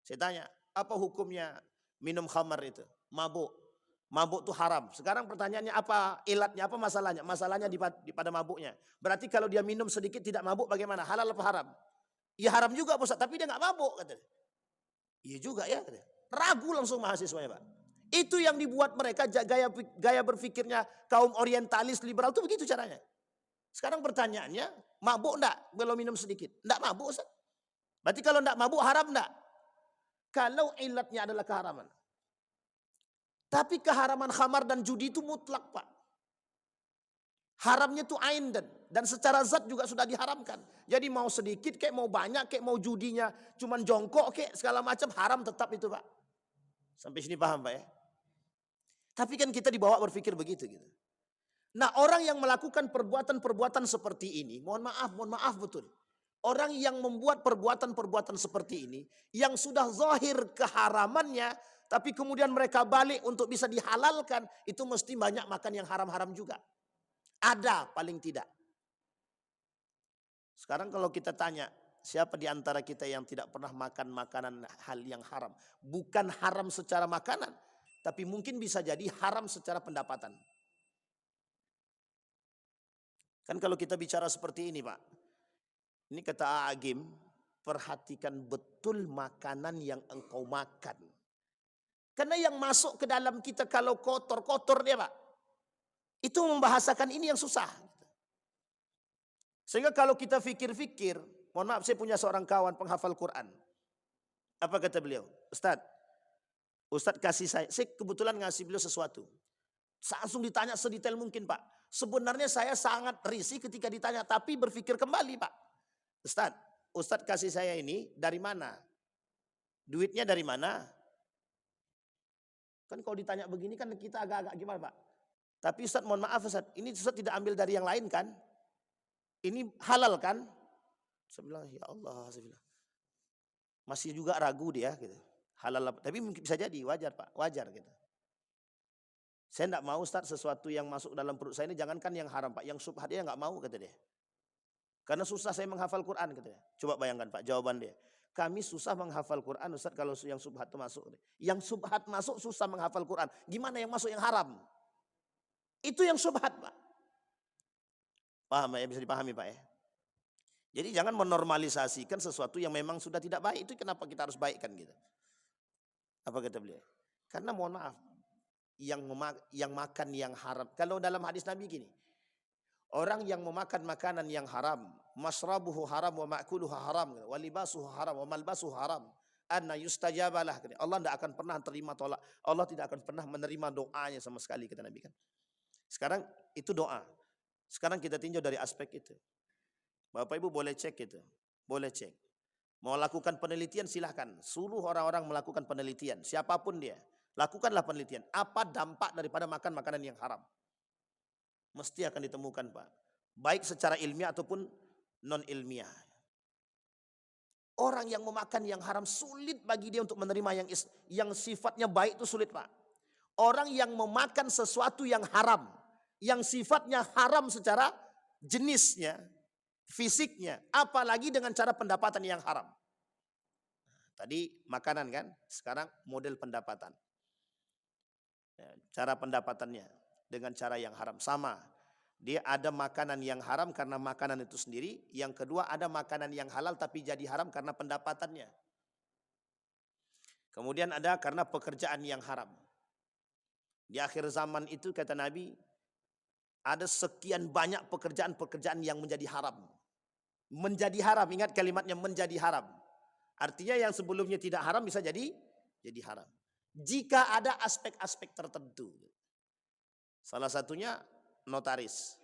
Saya tanya, apa hukumnya minum khamar itu? Mabuk. Mabuk itu haram. Sekarang pertanyaannya apa ilatnya, apa masalahnya? Masalahnya pada mabuknya. Berarti kalau dia minum sedikit tidak mabuk bagaimana? Halal apa haram? Ya haram juga Ustaz, tapi dia nggak mabuk katanya. Iya juga ya. Ragu langsung mahasiswanya Pak. Itu yang dibuat mereka gaya berpikirnya kaum orientalis liberal itu begitu caranya. Sekarang pertanyaannya, mabuk enggak kalau minum sedikit? Enggak mabuk Ustaz. Berarti kalau enggak mabuk haram enggak? Kalau ilatnya adalah keharaman. Tapi keharaman khamar dan judi itu mutlak Pak. Haramnya itu ain dan secara zat juga sudah diharamkan. Jadi mau sedikit kayak mau banyak kayak mau judinya cuman jongkok kayak segala macam haram tetap itu Pak. Sampai sini paham Pak ya? Tapi kan kita dibawa berpikir begitu gitu. Nah orang yang melakukan perbuatan-perbuatan seperti ini, mohon maaf betul. Orang yang membuat perbuatan-perbuatan seperti ini, yang sudah zahir keharamannya, tapi kemudian mereka balik untuk bisa dihalalkan, itu mesti banyak makan yang haram-haram juga. Ada paling tidak. Sekarang kalau kita tanya, siapa di antara kita yang tidak pernah makan makanan hal yang haram? Bukan haram secara makanan, tapi mungkin bisa jadi haram secara pendapatan. Kan kalau kita bicara seperti ini Pak, ini kata Agim, perhatikan betul makanan yang engkau makan. Karena yang masuk ke dalam kita kalau kotor-kotor dia Pak. Itu membahasakan ini yang susah. Sehingga kalau kita fikir-fikir, mohon maaf saya punya seorang kawan penghafal Quran. Apa kata beliau? Ustadz kasih saya kebetulan ngasih beliau sesuatu. Langsung ditanya sedetail mungkin Pak. Sebenarnya saya sangat risih ketika ditanya, tapi berpikir kembali Pak. Ustadz kasih saya ini dari mana? Duitnya dari mana? Kan kalau ditanya begini kan kita agak-agak gimana Pak? Tapi Ustadz mohon maaf Ustadz, ini Ustadz tidak ambil dari yang lain kan? Ini halal kan? Saya bilang ya Allah, saya bilang. Masih juga ragu dia gitu. Halal apa? Tapi mungkin bisa jadi wajar Pak, wajar gitu. Saya tidak mau Ustadz sesuatu yang masuk dalam perut saya ini jangankan yang haram Pak, yang subhat dia nggak mau kata dia. Karena susah saya menghafal Quran katanya. Coba bayangkan Pak jawaban dia. Kami susah menghafal Quran Ustadz kalau yang subhat itu masuk. Yang subhat masuk susah menghafal Quran. Gimana yang masuk yang haram? Itu yang subhat Pak. Paham ya? Bisa dipahami Pak ya? Jadi jangan menormalisasikan sesuatu yang memang sudah tidak baik. Itu kenapa kita harus baikkan gitu. Apa kata beliau? Karena mohon maaf. Yang makan yang haram. Kalau dalam hadis Nabi gini. Orang yang memakan makanan yang haram, masrabuhu haram wa ma'kuluhu haram, wa libasuhu haram wa malbasuhu haram, anna yustajabalah. Allah tidak akan pernah terima tolak. Allah tidak akan pernah menerima doanya sama sekali kata Nabi kan. Sekarang itu doa. Sekarang kita tinjau dari aspek itu. Bapak Ibu boleh cek itu. Boleh cek. Mau lakukan penelitian silahkan. Suruh orang-orang melakukan penelitian. Siapapun dia. Lakukanlah penelitian. Apa dampak daripada makan makanan yang haram? Mesti akan ditemukan Pak. Baik secara ilmiah ataupun non ilmiah. Orang yang memakan yang haram sulit bagi dia untuk menerima yang sifatnya baik itu sulit Pak. Orang yang memakan sesuatu yang haram. Yang sifatnya haram secara jenisnya, fisiknya. Apalagi dengan cara pendapatan yang haram. Tadi makanan kan, sekarang model pendapatan. Cara pendapatannya dengan cara yang haram sama. Dia ada makanan yang haram karena makanan itu sendiri. Yang kedua ada makanan yang halal tapi jadi haram karena pendapatannya. Kemudian ada karena pekerjaan yang haram. Di akhir zaman itu kata Nabi, ada sekian banyak pekerjaan-pekerjaan yang menjadi haram. Menjadi haram, ingat kalimatnya menjadi haram. Artinya yang sebelumnya tidak haram bisa jadi haram. Jika ada aspek-aspek tertentu. Salah satunya notaris.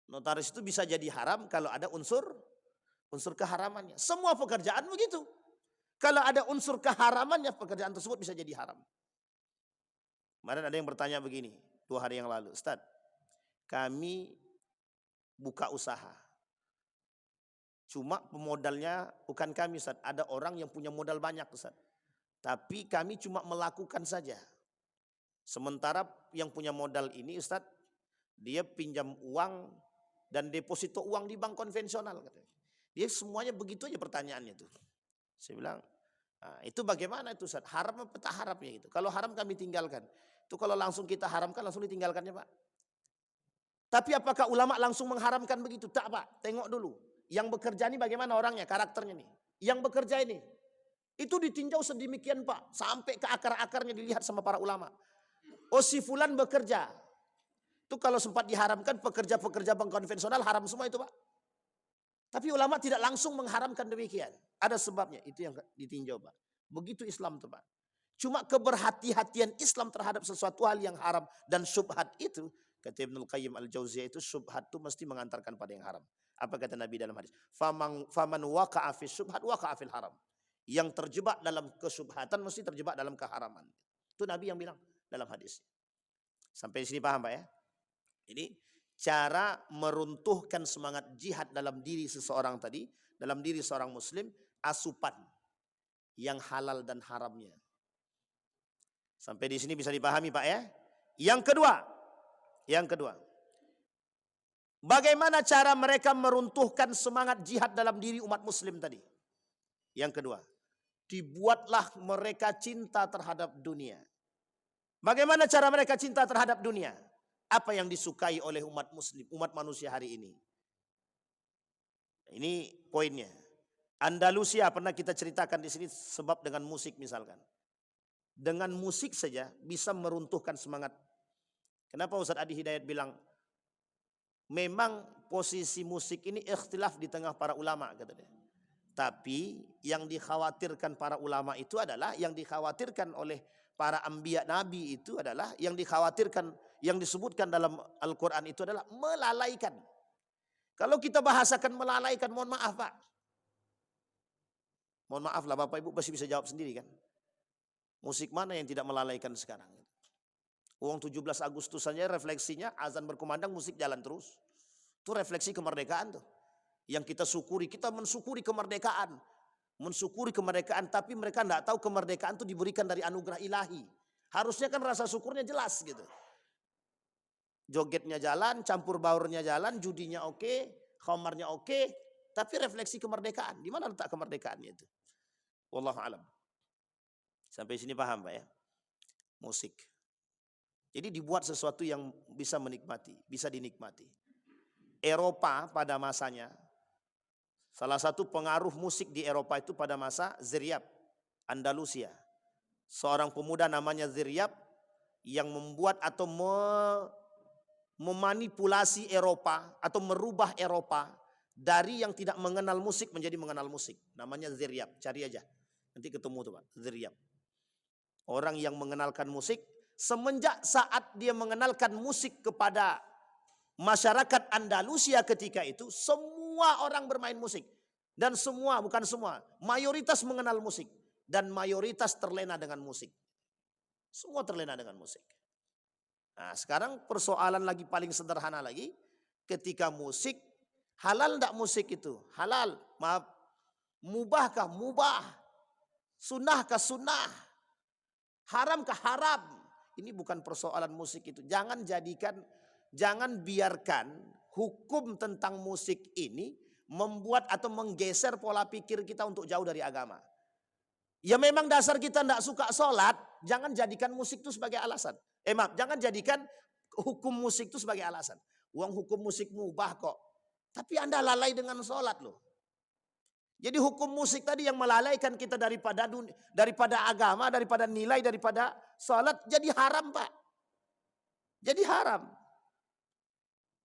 Notaris itu bisa jadi haram kalau ada unsur keharamannya. Semua pekerjaan begitu. Kalau ada unsur keharamannya, pekerjaan tersebut bisa jadi haram. Kemarin ada yang bertanya begini, 2 hari yang lalu, Ustaz, kami buka usaha. Cuma pemodalnya bukan kami, Ustaz. Ada orang yang punya modal banyak, Ustaz. Tapi kami cuma melakukan saja. Sementara yang punya modal ini, Ustaz, dia pinjam uang dan deposito uang di bank konvensional. Dia semuanya begitu aja pertanyaannya tuh. Saya bilang, nah, itu bagaimana itu Ustaz? Haram apa tak haramnya gitu? Kalau haram kami tinggalkan. Itu kalau langsung kita haramkan langsung ditinggalkannya Pak. Tapi apakah ulama langsung mengharamkan begitu? Tak Pak, tengok dulu. Yang bekerja ini bagaimana orangnya, karakternya nih. Yang bekerja ini, itu ditinjau sedemikian Pak. Sampai ke akar-akarnya dilihat sama para ulama. Oh si fulan bekerja. Itu kalau sempat diharamkan pekerja-pekerja bank konvensional haram semua itu Pak. Tapi ulama tidak langsung mengharamkan demikian. Ada sebabnya, itu yang ditinjau Pak. Begitu Islam tuh Pak. Cuma keberhati-hatian Islam terhadap sesuatu hal yang haram dan syubhat itu, kata Ibnul Qayyim Al-Jauziyah itu syubhat itu mesti mengantarkan pada yang haram. Apa kata Nabi dalam hadis? Faman waqa'a fi syubhat waqa'a fil haram. Yang terjebak dalam kesyubhatan mesti terjebak dalam keharaman. Itu Nabi yang bilang dalam hadis. Sampai sini paham Pak ya? Ini cara meruntuhkan semangat jihad dalam diri seseorang tadi, dalam diri seorang muslim, asupan yang halal dan haramnya. Sampai di sini bisa dipahami Pak ya? Yang kedua. Bagaimana cara mereka meruntuhkan semangat jihad dalam diri umat muslim tadi? Yang kedua, dibuatlah mereka cinta terhadap dunia. Bagaimana cara mereka cinta terhadap dunia? Apa yang disukai oleh umat muslim, umat manusia hari ini? Ini poinnya. Andalusia pernah kita ceritakan di sini sebab dengan musik misalkan. Dengan musik saja bisa meruntuhkan semangat. Kenapa Ustaz Adi Hidayat bilang, memang posisi musik ini ikhtilaf di tengah para ulama kata dia. Tapi yang dikhawatirkan para ulama itu adalah, yang dikhawatirkan oleh para anbiya nabi itu adalah, yang dikhawatirkan, yang disebutkan dalam Al-Quran itu adalah melalaikan. Kalau kita bahasakan melalaikan, mohon maaf Pak. Mohon maaf lah Bapak Ibu pasti bisa jawab sendiri kan. Musik mana yang tidak melalaikan sekarang? Uang 17 Agustus saja refleksinya azan berkumandang musik jalan terus. Itu refleksi kemerdekaan tuh. Yang kita syukuri, kita mensyukuri kemerdekaan. Mensyukuri kemerdekaan, tapi mereka tidak tahu kemerdekaan itu diberikan dari anugerah ilahi. Harusnya kan rasa syukurnya jelas gitu. Jogetnya jalan, campur baurnya jalan, judinya oke, khamarnya oke, tapi refleksi kemerdekaan. Di mana letak kemerdekaannya itu? Wallahu alam. Sampai sini paham Pak ya? Musik. Jadi dibuat sesuatu yang bisa menikmati, bisa dinikmati. Eropa pada masanya, salah satu pengaruh musik di Eropa itu pada masa Ziryab, Andalusia. Seorang pemuda namanya Ziryab yang membuat atau memanipulasi Eropa atau merubah Eropa dari yang tidak mengenal musik menjadi mengenal musik. Namanya Ziryab, cari aja. Nanti ketemu tuh Pak, Ziryab. Orang yang mengenalkan musik, semenjak saat dia mengenalkan musik kepada masyarakat Andalusia ketika itu, semua orang bermain musik. Dan semua, bukan semua, mayoritas mengenal musik. Dan mayoritas terlena dengan musik. Semua terlena dengan musik. Nah sekarang persoalan lagi paling sederhana lagi, ketika musik, halal enggak musik itu? Halal, maaf. Mubahkah? Mubah. Sunnahkah? Sunnah. Haramkah? Haram. Ini bukan persoalan musik itu. Jangan biarkan hukum tentang musik ini membuat atau menggeser pola pikir kita untuk jauh dari agama. Ya memang dasar kita tidak suka sholat, jangan jadikan musik itu sebagai alasan. Maaf, jangan jadikan hukum musik itu sebagai alasan. Uang hukum musik mubah kok. Tapi Anda lalai dengan sholat loh. Jadi hukum musik tadi yang melalaikan kita daripada agama, daripada nilai, daripada sholat, jadi haram Pak. Jadi haram.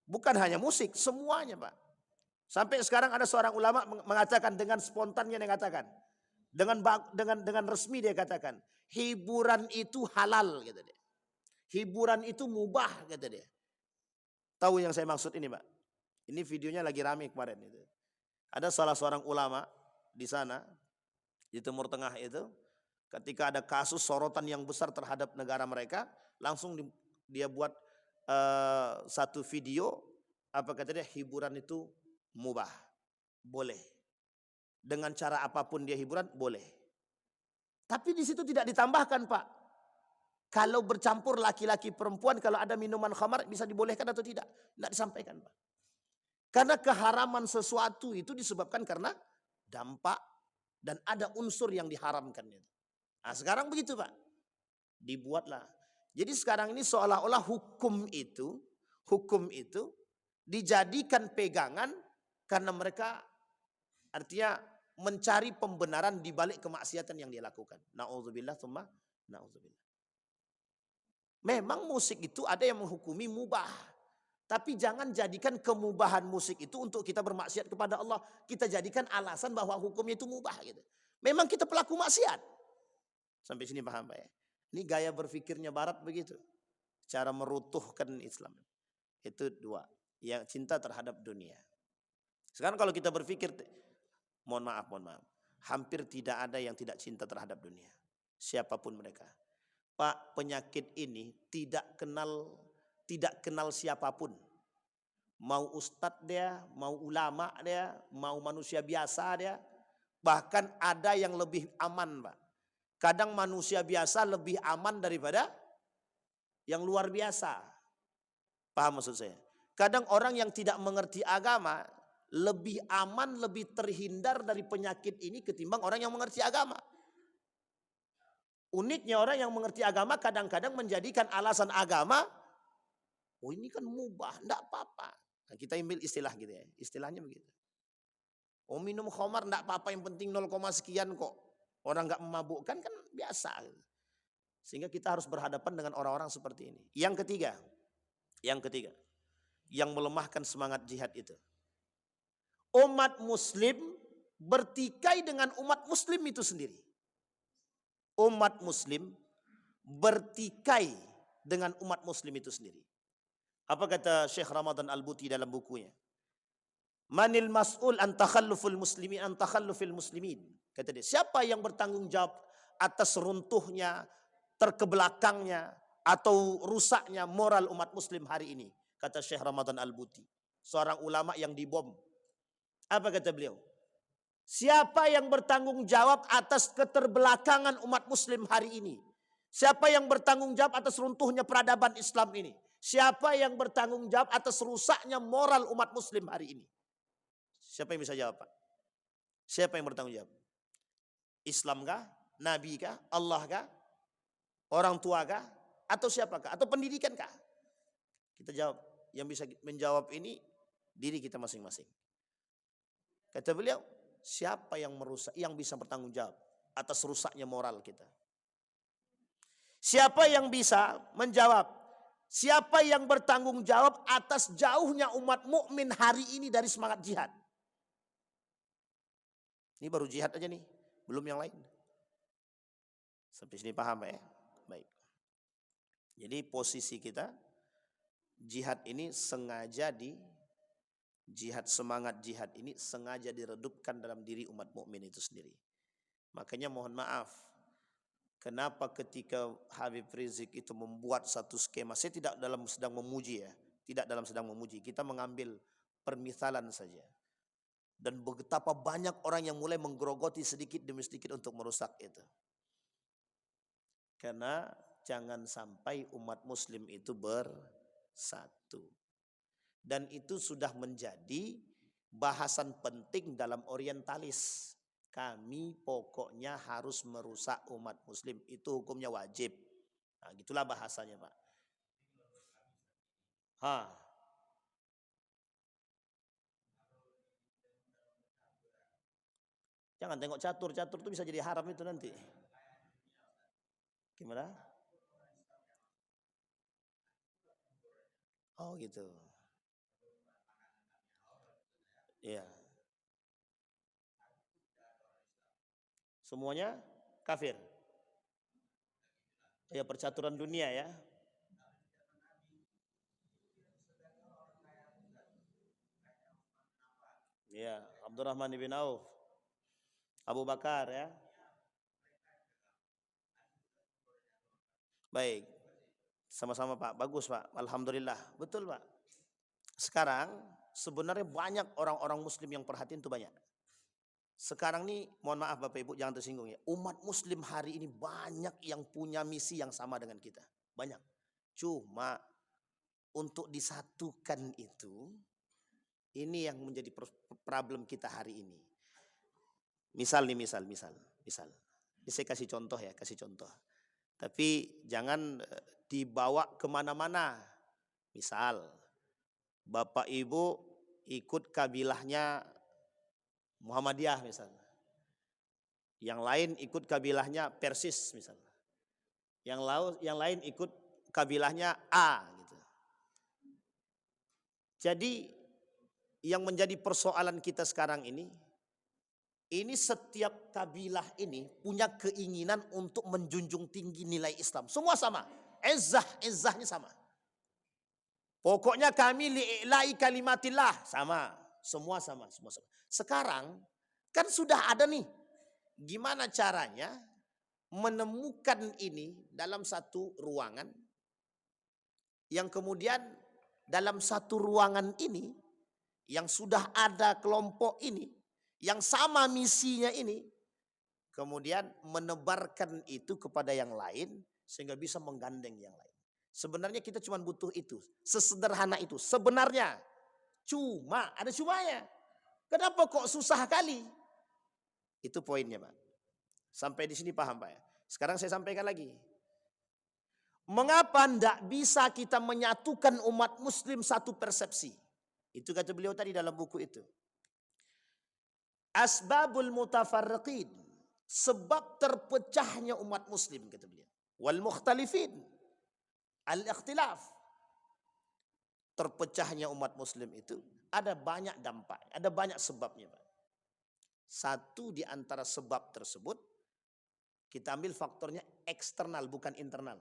Bukan hanya musik, semuanya Pak. Sampai sekarang ada seorang ulama mengatakan dengan spontannya dia katakan, dengan resmi dia katakan, hiburan itu halal kata dia. Hiburan itu mubah kata dia. Tahu yang saya maksud ini Pak? Ini videonya lagi rame kemarin itu. Ada salah seorang ulama di sana, di Timur Tengah itu, ketika ada kasus sorotan yang besar terhadap negara mereka, langsung dia buat satu video, apa kata dia, hiburan itu mubah, boleh. Dengan cara apapun dia hiburan, boleh. Tapi di situ tidak ditambahkan Pak. Kalau bercampur laki-laki perempuan, kalau ada minuman khamar bisa dibolehkan atau tidak? Tidak disampaikan Pak. Karena keharaman sesuatu itu disebabkan karena dampak dan ada unsur yang diharamkan. Nah sekarang begitu Pak. Dibuatlah. Jadi sekarang ini seolah-olah hukum itu dijadikan pegangan karena mereka artinya mencari pembenaran di balik kemaksiatan yang dia lakukan. Na'udzubillah tsumma na'udzubillah. Memang musik itu ada yang menghukumi mubah. Tapi jangan jadikan kemubahan musik itu untuk kita bermaksiat kepada Allah. Kita jadikan alasan bahwa hukumnya itu mubah gitu. Memang kita pelaku maksiat. Sampai sini paham Pak ya? Ini gaya berpikirnya Barat begitu. Cara merutuhkan Islam. Itu dua. Yang cinta terhadap dunia. Sekarang kalau kita berpikir, mohon maaf. Hampir tidak ada yang tidak cinta terhadap dunia. Siapapun mereka. Pak, penyakit ini tidak kenal siapapun. Mau ustadz dia, mau ulama dia, mau manusia biasa dia. Bahkan ada yang lebih aman Pak. Kadang manusia biasa lebih aman daripada yang luar biasa. Paham maksud saya? Kadang orang yang tidak mengerti agama lebih aman, lebih terhindar dari penyakit ini ketimbang orang yang mengerti agama. Uniknya orang yang mengerti agama kadang-kadang menjadikan alasan agama, oh ini kan mubah, enggak apa-apa. Nah, kita ambil istilah gitu ya, istilahnya begitu. Oh minum khamar enggak apa-apa, yang penting 0, sekian kok. Orang enggak memabukkan kan biasa. Sehingga kita harus berhadapan dengan orang-orang seperti ini. Yang ketiga, yang melemahkan semangat jihad itu. Umat muslim bertikai dengan umat muslim itu sendiri. Umat muslim bertikai dengan umat muslim itu sendiri. Apa kata Syekh Ramadan Al-Buti dalam bukunya? Manil mas'ul an takhallufil muslimin. Kata dia, siapa yang bertanggung jawab atas runtuhnya, terkebelakangnya, atau rusaknya moral umat muslim hari ini? Kata Syekh Ramadan Al-Buti. Seorang ulama yang dibom. Apa kata beliau? Siapa yang bertanggung jawab atas keterbelakangan umat muslim hari ini? Siapa yang bertanggung jawab atas runtuhnya peradaban Islam ini? Siapa yang bertanggung jawab atas rusaknya moral umat muslim hari ini? Siapa yang bisa jawab Pak? Siapa yang bertanggung jawab? Islam kah? Nabi kah? Allah kah? Orang tua kah? Atau siapakah? Atau pendidikan kah? Kita jawab. Yang bisa menjawab ini diri kita masing-masing. Kata beliau, siapa yang merusak, yang bisa bertanggung jawab atas rusaknya moral kita? Siapa yang bisa menjawab? Siapa yang bertanggung jawab atas jauhnya umat mukmin hari ini dari semangat jihad? Ini baru jihad aja nih, belum yang lain. Sampai sini paham ya? Baik. Jadi posisi kita jihad ini sengaja semangat jihad ini sengaja diredupkan dalam diri umat mukmin itu sendiri. Makanya mohon maaf, kenapa ketika Habib Rizik itu membuat satu skema, saya tidak sedang memuji ya, tidak dalam sedang memuji, kita mengambil permisalan saja. Dan betapa banyak orang yang mulai menggerogoti sedikit demi sedikit untuk merusak itu. Karena jangan sampai umat muslim itu bersatu. Dan itu sudah menjadi bahasan penting dalam orientalis. Kami pokoknya harus merusak umat muslim. Itu hukumnya wajib. Nah, gitulah bahasanya Pak. Jangan tengok catur, catur itu bisa jadi haram itu nanti. Gimana? Oh gitu. Iya. Semuanya kafir. Ya percaturan dunia ya. Ya, Abdurrahman bin Auf, Abu Bakar ya. Baik. Sama-sama Pak. Bagus Pak. Alhamdulillah. Betul Pak. Sekarang sebenarnya banyak orang-orang muslim yang perhatiin itu banyak. Sekarang nih, mohon maaf Bapak Ibu jangan tersinggung ya. Umat muslim hari ini banyak yang punya misi yang sama dengan kita. Banyak. Cuma untuk disatukan itu, ini yang menjadi problem kita hari ini. Misal. Ini saya kasih contoh ya, kasih contoh. Tapi jangan dibawa kemana-mana. Misal, Bapak Ibu ikut kabilahnya Muhammadiyah misalnya. Yang lain ikut kabilahnya Persis misalnya. Yang lain ikut kabilahnya A gitu. Jadi yang menjadi persoalan kita sekarang ini setiap kabilah ini punya keinginan untuk menjunjung tinggi nilai Islam. Semua sama. Izzahnya sama. Pokoknya kami li'ilai kalimatillah sama. Semua sama. Sekarang kan sudah ada nih. Gimana caranya menemukan ini dalam satu ruangan. Yang kemudian dalam satu ruangan ini yang sudah ada kelompok ini. Yang sama misinya ini. Kemudian menebarkan itu kepada yang lain. Sehingga bisa menggandeng yang lain. Sebenarnya kita cuma butuh itu. Sesederhana itu. Sebenarnya. Cuma. Ada cumanya. Kenapa kok susah kali? Itu poinnya Pak. Sampai di sini paham Pak ya. Sekarang saya sampaikan lagi. Mengapa tidak bisa kita menyatukan umat muslim satu persepsi? Itu kata beliau tadi dalam buku itu. Asbabul mutafarriqin. Sebab terpecahnya umat muslim kata beliau. Wal mukhtalifin. Al-ikhtilaf. Terpecahnya umat muslim itu ada banyak dampak. Ada banyak sebabnya Pak. Satu di antara sebab tersebut, kita ambil faktornya eksternal bukan internal.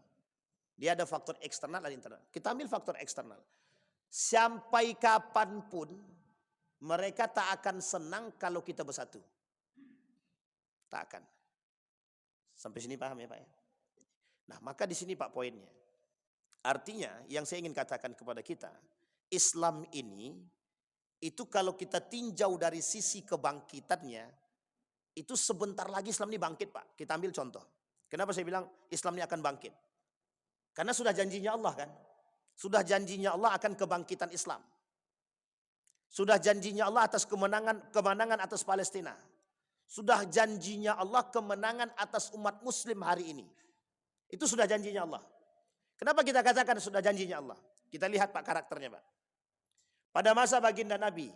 Dia ada faktor eksternal dan internal. Kita ambil faktor eksternal. Sampai kapanpun mereka tak akan senang kalau kita bersatu. Tak akan. Sampai sini paham ya Pak ya? Nah maka di sini Pak poinnya. Artinya yang saya ingin katakan kepada kita, Islam ini itu kalau kita tinjau dari sisi kebangkitannya, itu sebentar lagi Islam ini bangkit Pak. Kita ambil contoh. Kenapa saya bilang Islam ini akan bangkit? Karena sudah janjinya Allah kan. Sudah janjinya Allah akan kebangkitan Islam. Sudah janjinya Allah atas kemenangan atas Palestina. Sudah janjinya Allah kemenangan atas umat muslim hari ini. Itu sudah janjinya Allah. Kenapa kita katakan sudah janjinya Allah? Kita lihat Pak karakternya Pak. Pada masa baginda Nabi,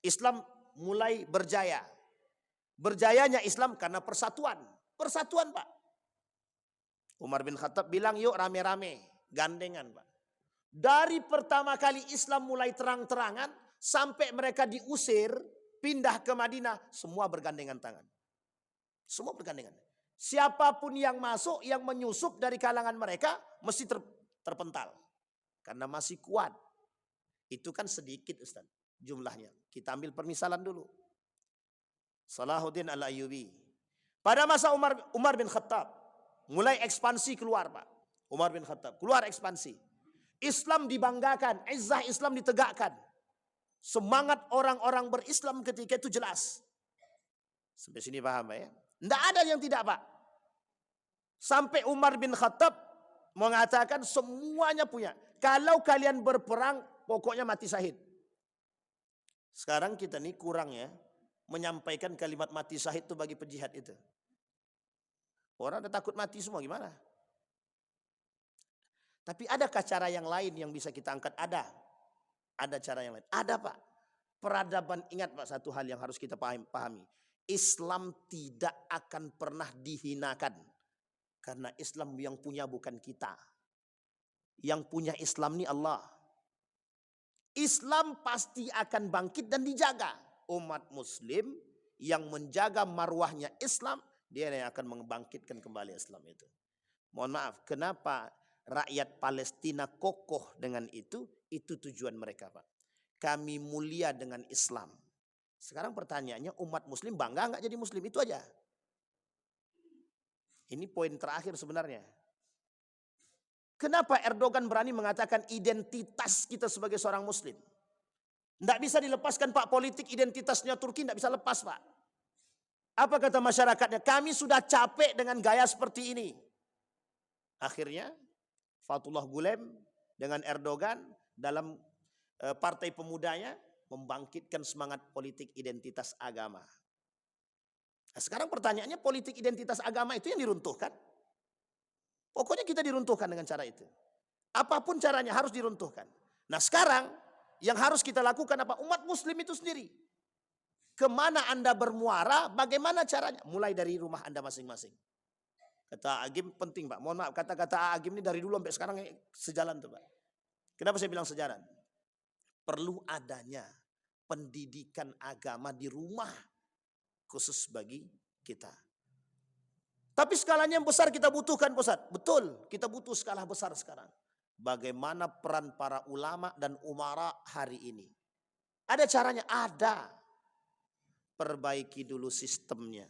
Islam mulai berjaya. Berjayanya Islam karena persatuan. Persatuan Pak. Umar bin Khattab bilang yuk rame-rame. Gandengan Pak. Dari pertama kali Islam mulai terang-terangan. Sampai mereka diusir. Pindah ke Madinah. Semua bergandengan tangan. Semua bergandengan. Siapapun yang masuk, yang menyusup dari kalangan mereka. Mesti terpental. Karena masih kuat. Itu kan sedikit Ustaz jumlahnya. Kita ambil permisalan dulu. Salahuddin Al-Ayyubi. Pada masa Umar bin Khattab. Mulai ekspansi keluar Pak. Umar bin Khattab. Keluar ekspansi. Islam dibanggakan. Izzah Islam ditegakkan. Semangat orang-orang berislam ketika itu jelas. Sampai sini paham Pak ya? Tidak ada yang tidak Pak. Sampai Umar bin Khattab mengatakan semuanya punya. Kalau kalian berperang, pokoknya mati syahid. Sekarang kita nih kurang ya. Menyampaikan kalimat mati syahid itu bagi penjihad itu. Orang udah takut mati semua gimana? Tapi adakah cara yang lain yang bisa kita angkat? Ada. Ada cara yang lain. Ada Pak. Peradaban, ingat Pak satu hal yang harus kita pahami. Islam tidak akan pernah dihinakan. Karena Islam yang punya bukan kita. Yang punya Islam ini Allah. Islam pasti akan bangkit dan dijaga. Umat muslim yang menjaga marwahnya Islam, dia yang akan membangkitkan kembali Islam itu. Mohon maaf, kenapa rakyat Palestina kokoh dengan itu? Itu tujuan mereka, Pak. Kami mulia dengan Islam. Sekarang pertanyaannya, umat muslim bangga nggak jadi muslim? Itu aja. Ini poin terakhir sebenarnya. Kenapa Erdogan berani mengatakan identitas kita sebagai seorang muslim? Tidak bisa dilepaskan, Pak, politik identitasnya Turki tidak bisa lepas, Pak. Apa kata masyarakatnya? Kami sudah capek dengan gaya seperti ini. Akhirnya Fethullah Gulen dengan Erdogan dalam partai pemudanya membangkitkan semangat politik identitas agama. Nah, sekarang pertanyaannya, politik identitas agama itu yang diruntuhkan? Pokoknya kita diruntuhkan dengan cara itu. Apapun caranya harus diruntuhkan. Nah sekarang yang harus kita lakukan apa? Umat muslim itu sendiri. Kemana Anda bermuara, bagaimana caranya? Mulai dari rumah Anda masing-masing. Kata Agim penting, Pak. Mohon maaf, kata-kata Agim ini dari dulu sampai sekarang sejalan tuh, Pak. Kenapa saya bilang sejalan? Perlu adanya pendidikan agama di rumah khusus bagi kita. Tapi skalanya yang besar kita butuhkan, Ustaz. Betul, kita butuh skala besar sekarang. Bagaimana peran para ulama dan umara hari ini? Ada caranya? Ada. Perbaiki dulu sistemnya.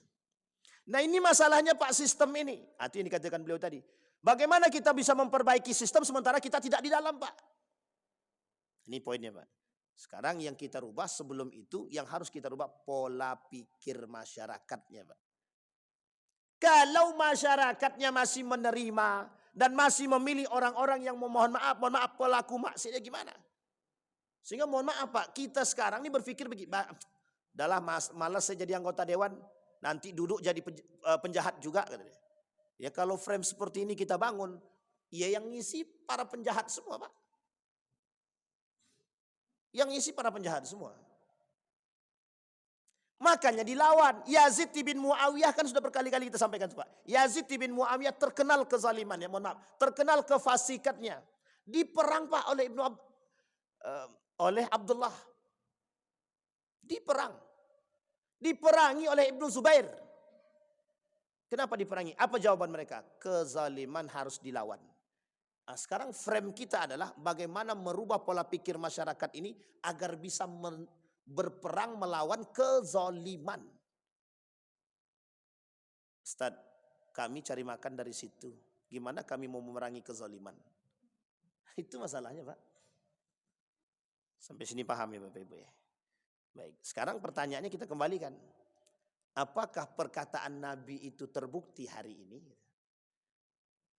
Nah ini masalahnya, Pak, sistem ini. Itu yang dikatakan beliau tadi. Bagaimana kita bisa memperbaiki sistem sementara kita tidak di dalam, Pak? Ini poinnya, Pak. Sekarang yang kita rubah sebelum itu, yang harus kita rubah pola pikir masyarakatnya, Pak. Kalau masyarakatnya masih menerima dan masih memilih orang-orang yang mohon maaf pelaku maksiatnya gimana? Sehingga mohon maaf, Pak, kita sekarang ini berpikir begini, adalah malas saya jadi anggota dewan, nanti duduk jadi penjahat juga, katanya. Ya kalau frame seperti ini kita bangun, ya yang ngisi para penjahat semua, Pak. Yang ngisi para penjahat semua. Makanya dilawan. Yazid bin Muawiyah kan sudah berkali-kali kita sampaikan, Pak. Yazid bin Muawiyah terkenal kezalimannya, mohon maaf, terkenal kefasikatnya. Diperang, Pak, oleh Abdullah. Diperang. Diperangi oleh Ibnu Zubair. Kenapa diperangi? Apa jawaban mereka? Kezaliman harus dilawan. Nah, sekarang frame kita adalah bagaimana merubah pola pikir masyarakat ini agar bisa berperang melawan kezaliman. Ustaz, kami cari makan dari situ. Gimana kami mau memerangi kezaliman? Itu masalahnya, Pak. Sampai sini paham ya, Bapak Ibu ya? Baik, sekarang pertanyaannya kita kembalikan. Apakah perkataan Nabi itu terbukti hari ini?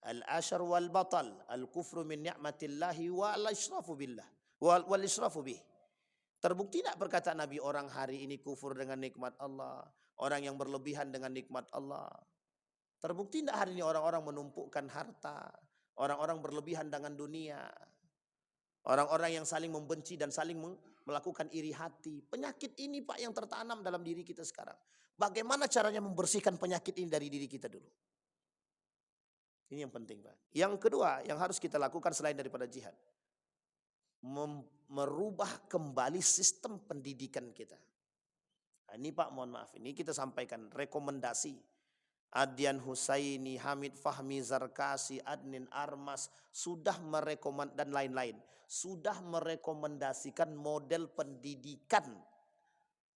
Al-ashar wal batal, al-kufru min ni'matillahi wal israfu billah, wal israfu bih. Terbukti tidak perkataan Nabi orang hari ini kufur dengan nikmat Allah, orang yang berlebihan dengan nikmat Allah? Terbukti tidak hari ini orang-orang menumpukkan harta, orang-orang berlebihan dengan dunia, orang-orang yang saling membenci dan saling melakukan iri hati? Penyakit ini, Pak, yang tertanam dalam diri kita sekarang. Bagaimana caranya membersihkan penyakit ini dari diri kita dulu? Ini yang penting, Pak. Yang kedua yang harus kita lakukan selain daripada jihad, merubah kembali sistem pendidikan kita. Nah, ini, Pak, mohon maaf, ini kita sampaikan rekomendasi. Adyan Husaini, Hamid Fahmi, Zarkasi, Adnin Armas sudah dan lain-lain sudah merekomendasikan model pendidikan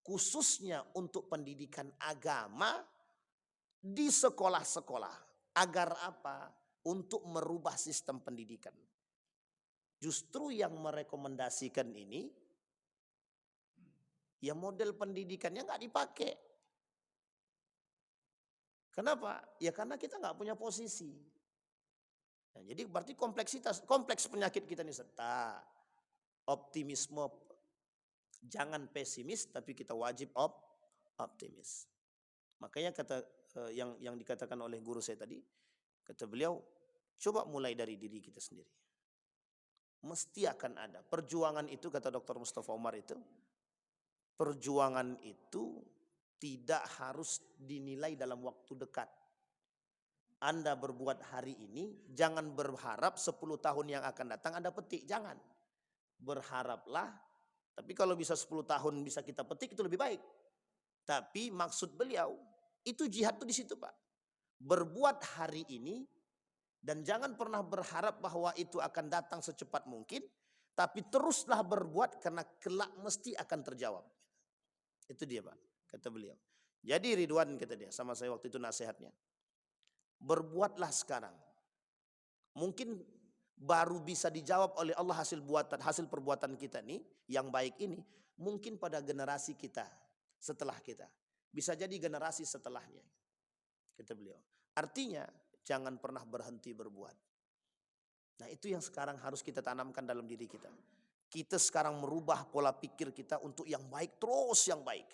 khususnya untuk pendidikan agama di sekolah-sekolah. Agar apa? Untuk merubah sistem pendidikan. Justru yang merekomendasikan ini, ya model pendidikannya nggak dipakai. Kenapa? Ya karena kita nggak punya posisi. Nah, jadi berarti kompleks penyakit kita ini serta optimisme. Jangan pesimis, tapi kita wajib optimis. Makanya kata yang dikatakan oleh guru saya tadi, kata beliau, coba mulai dari diri kita sendiri. Mesti akan ada perjuangan itu, kata Dr. Mustafa Umar itu. Perjuangan itu tidak harus dinilai dalam waktu dekat. Anda berbuat hari ini, jangan berharap 10 tahun yang akan datang Anda petik, jangan. Berharaplah, tapi kalau bisa 10 tahun bisa kita petik itu lebih baik. Tapi maksud beliau, itu jihad tuh di situ Pak. Berbuat hari ini, dan jangan pernah berharap bahwa itu akan datang secepat mungkin, tapi teruslah berbuat karena kelak mesti akan terjawab. Itu dia Pak, kata beliau. Jadi Ridwan kata dia, sama saya waktu itu nasihatnya. Berbuatlah sekarang. Mungkin baru bisa dijawab oleh Allah hasil perbuatan kita nih, yang baik ini, mungkin pada generasi kita, setelah kita. Bisa jadi generasi setelahnya, kata beliau. Artinya, jangan pernah berhenti berbuat. Nah itu yang sekarang harus kita tanamkan dalam diri kita. Kita sekarang merubah pola pikir kita untuk yang baik, terus yang baik.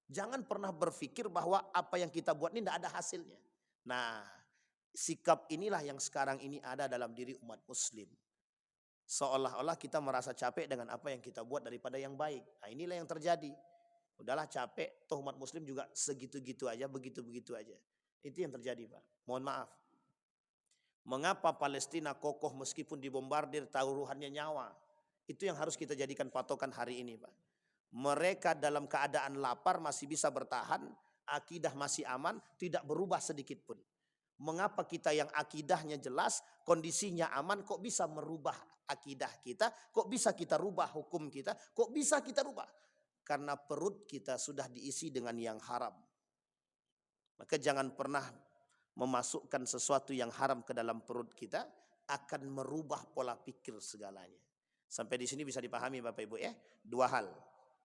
Jangan pernah berpikir bahwa apa yang kita buat ini tidak ada hasilnya. Nah, sikap inilah yang sekarang ini ada dalam diri umat muslim. Seolah-olah kita merasa capek dengan apa yang kita buat daripada yang baik. Nah inilah yang terjadi. Udahlah capek, toh umat muslim juga segitu-gitu aja, begitu-begitu aja. Itu yang terjadi Pak. Mohon maaf. Mengapa Palestina kokoh meskipun dibombardir taruhannya nyawa? Itu yang harus kita jadikan patokan hari ini Pak. Mereka dalam keadaan lapar masih bisa bertahan, akidah masih aman, tidak berubah sedikit pun. Mengapa kita yang akidahnya jelas, kondisinya aman, kok bisa merubah akidah kita, kok bisa kita rubah hukum kita, kok bisa kita rubah? Karena perut kita sudah diisi dengan yang haram. Maka jangan pernah memasukkan sesuatu yang haram ke dalam perut kita, akan merubah pola pikir segalanya. Sampai di sini bisa dipahami Bapak Ibu ya, dua hal.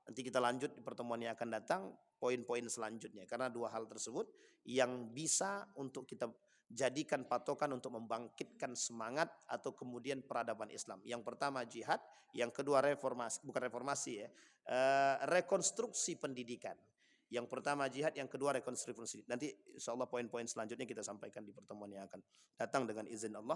Nanti kita lanjut di pertemuan yang akan datang, poin-poin selanjutnya. Karena dua hal tersebut yang bisa untuk kita jadikan patokan untuk membangkitkan semangat atau kemudian peradaban Islam. Yang pertama jihad, yang kedua reformasi, bukan reformasi ya, rekonstruksi pendidikan. Yang pertama jihad, yang kedua rekonstruksi. Nanti insya Allah poin-poin selanjutnya kita sampaikan di pertemuan yang akan datang dengan izin Allah.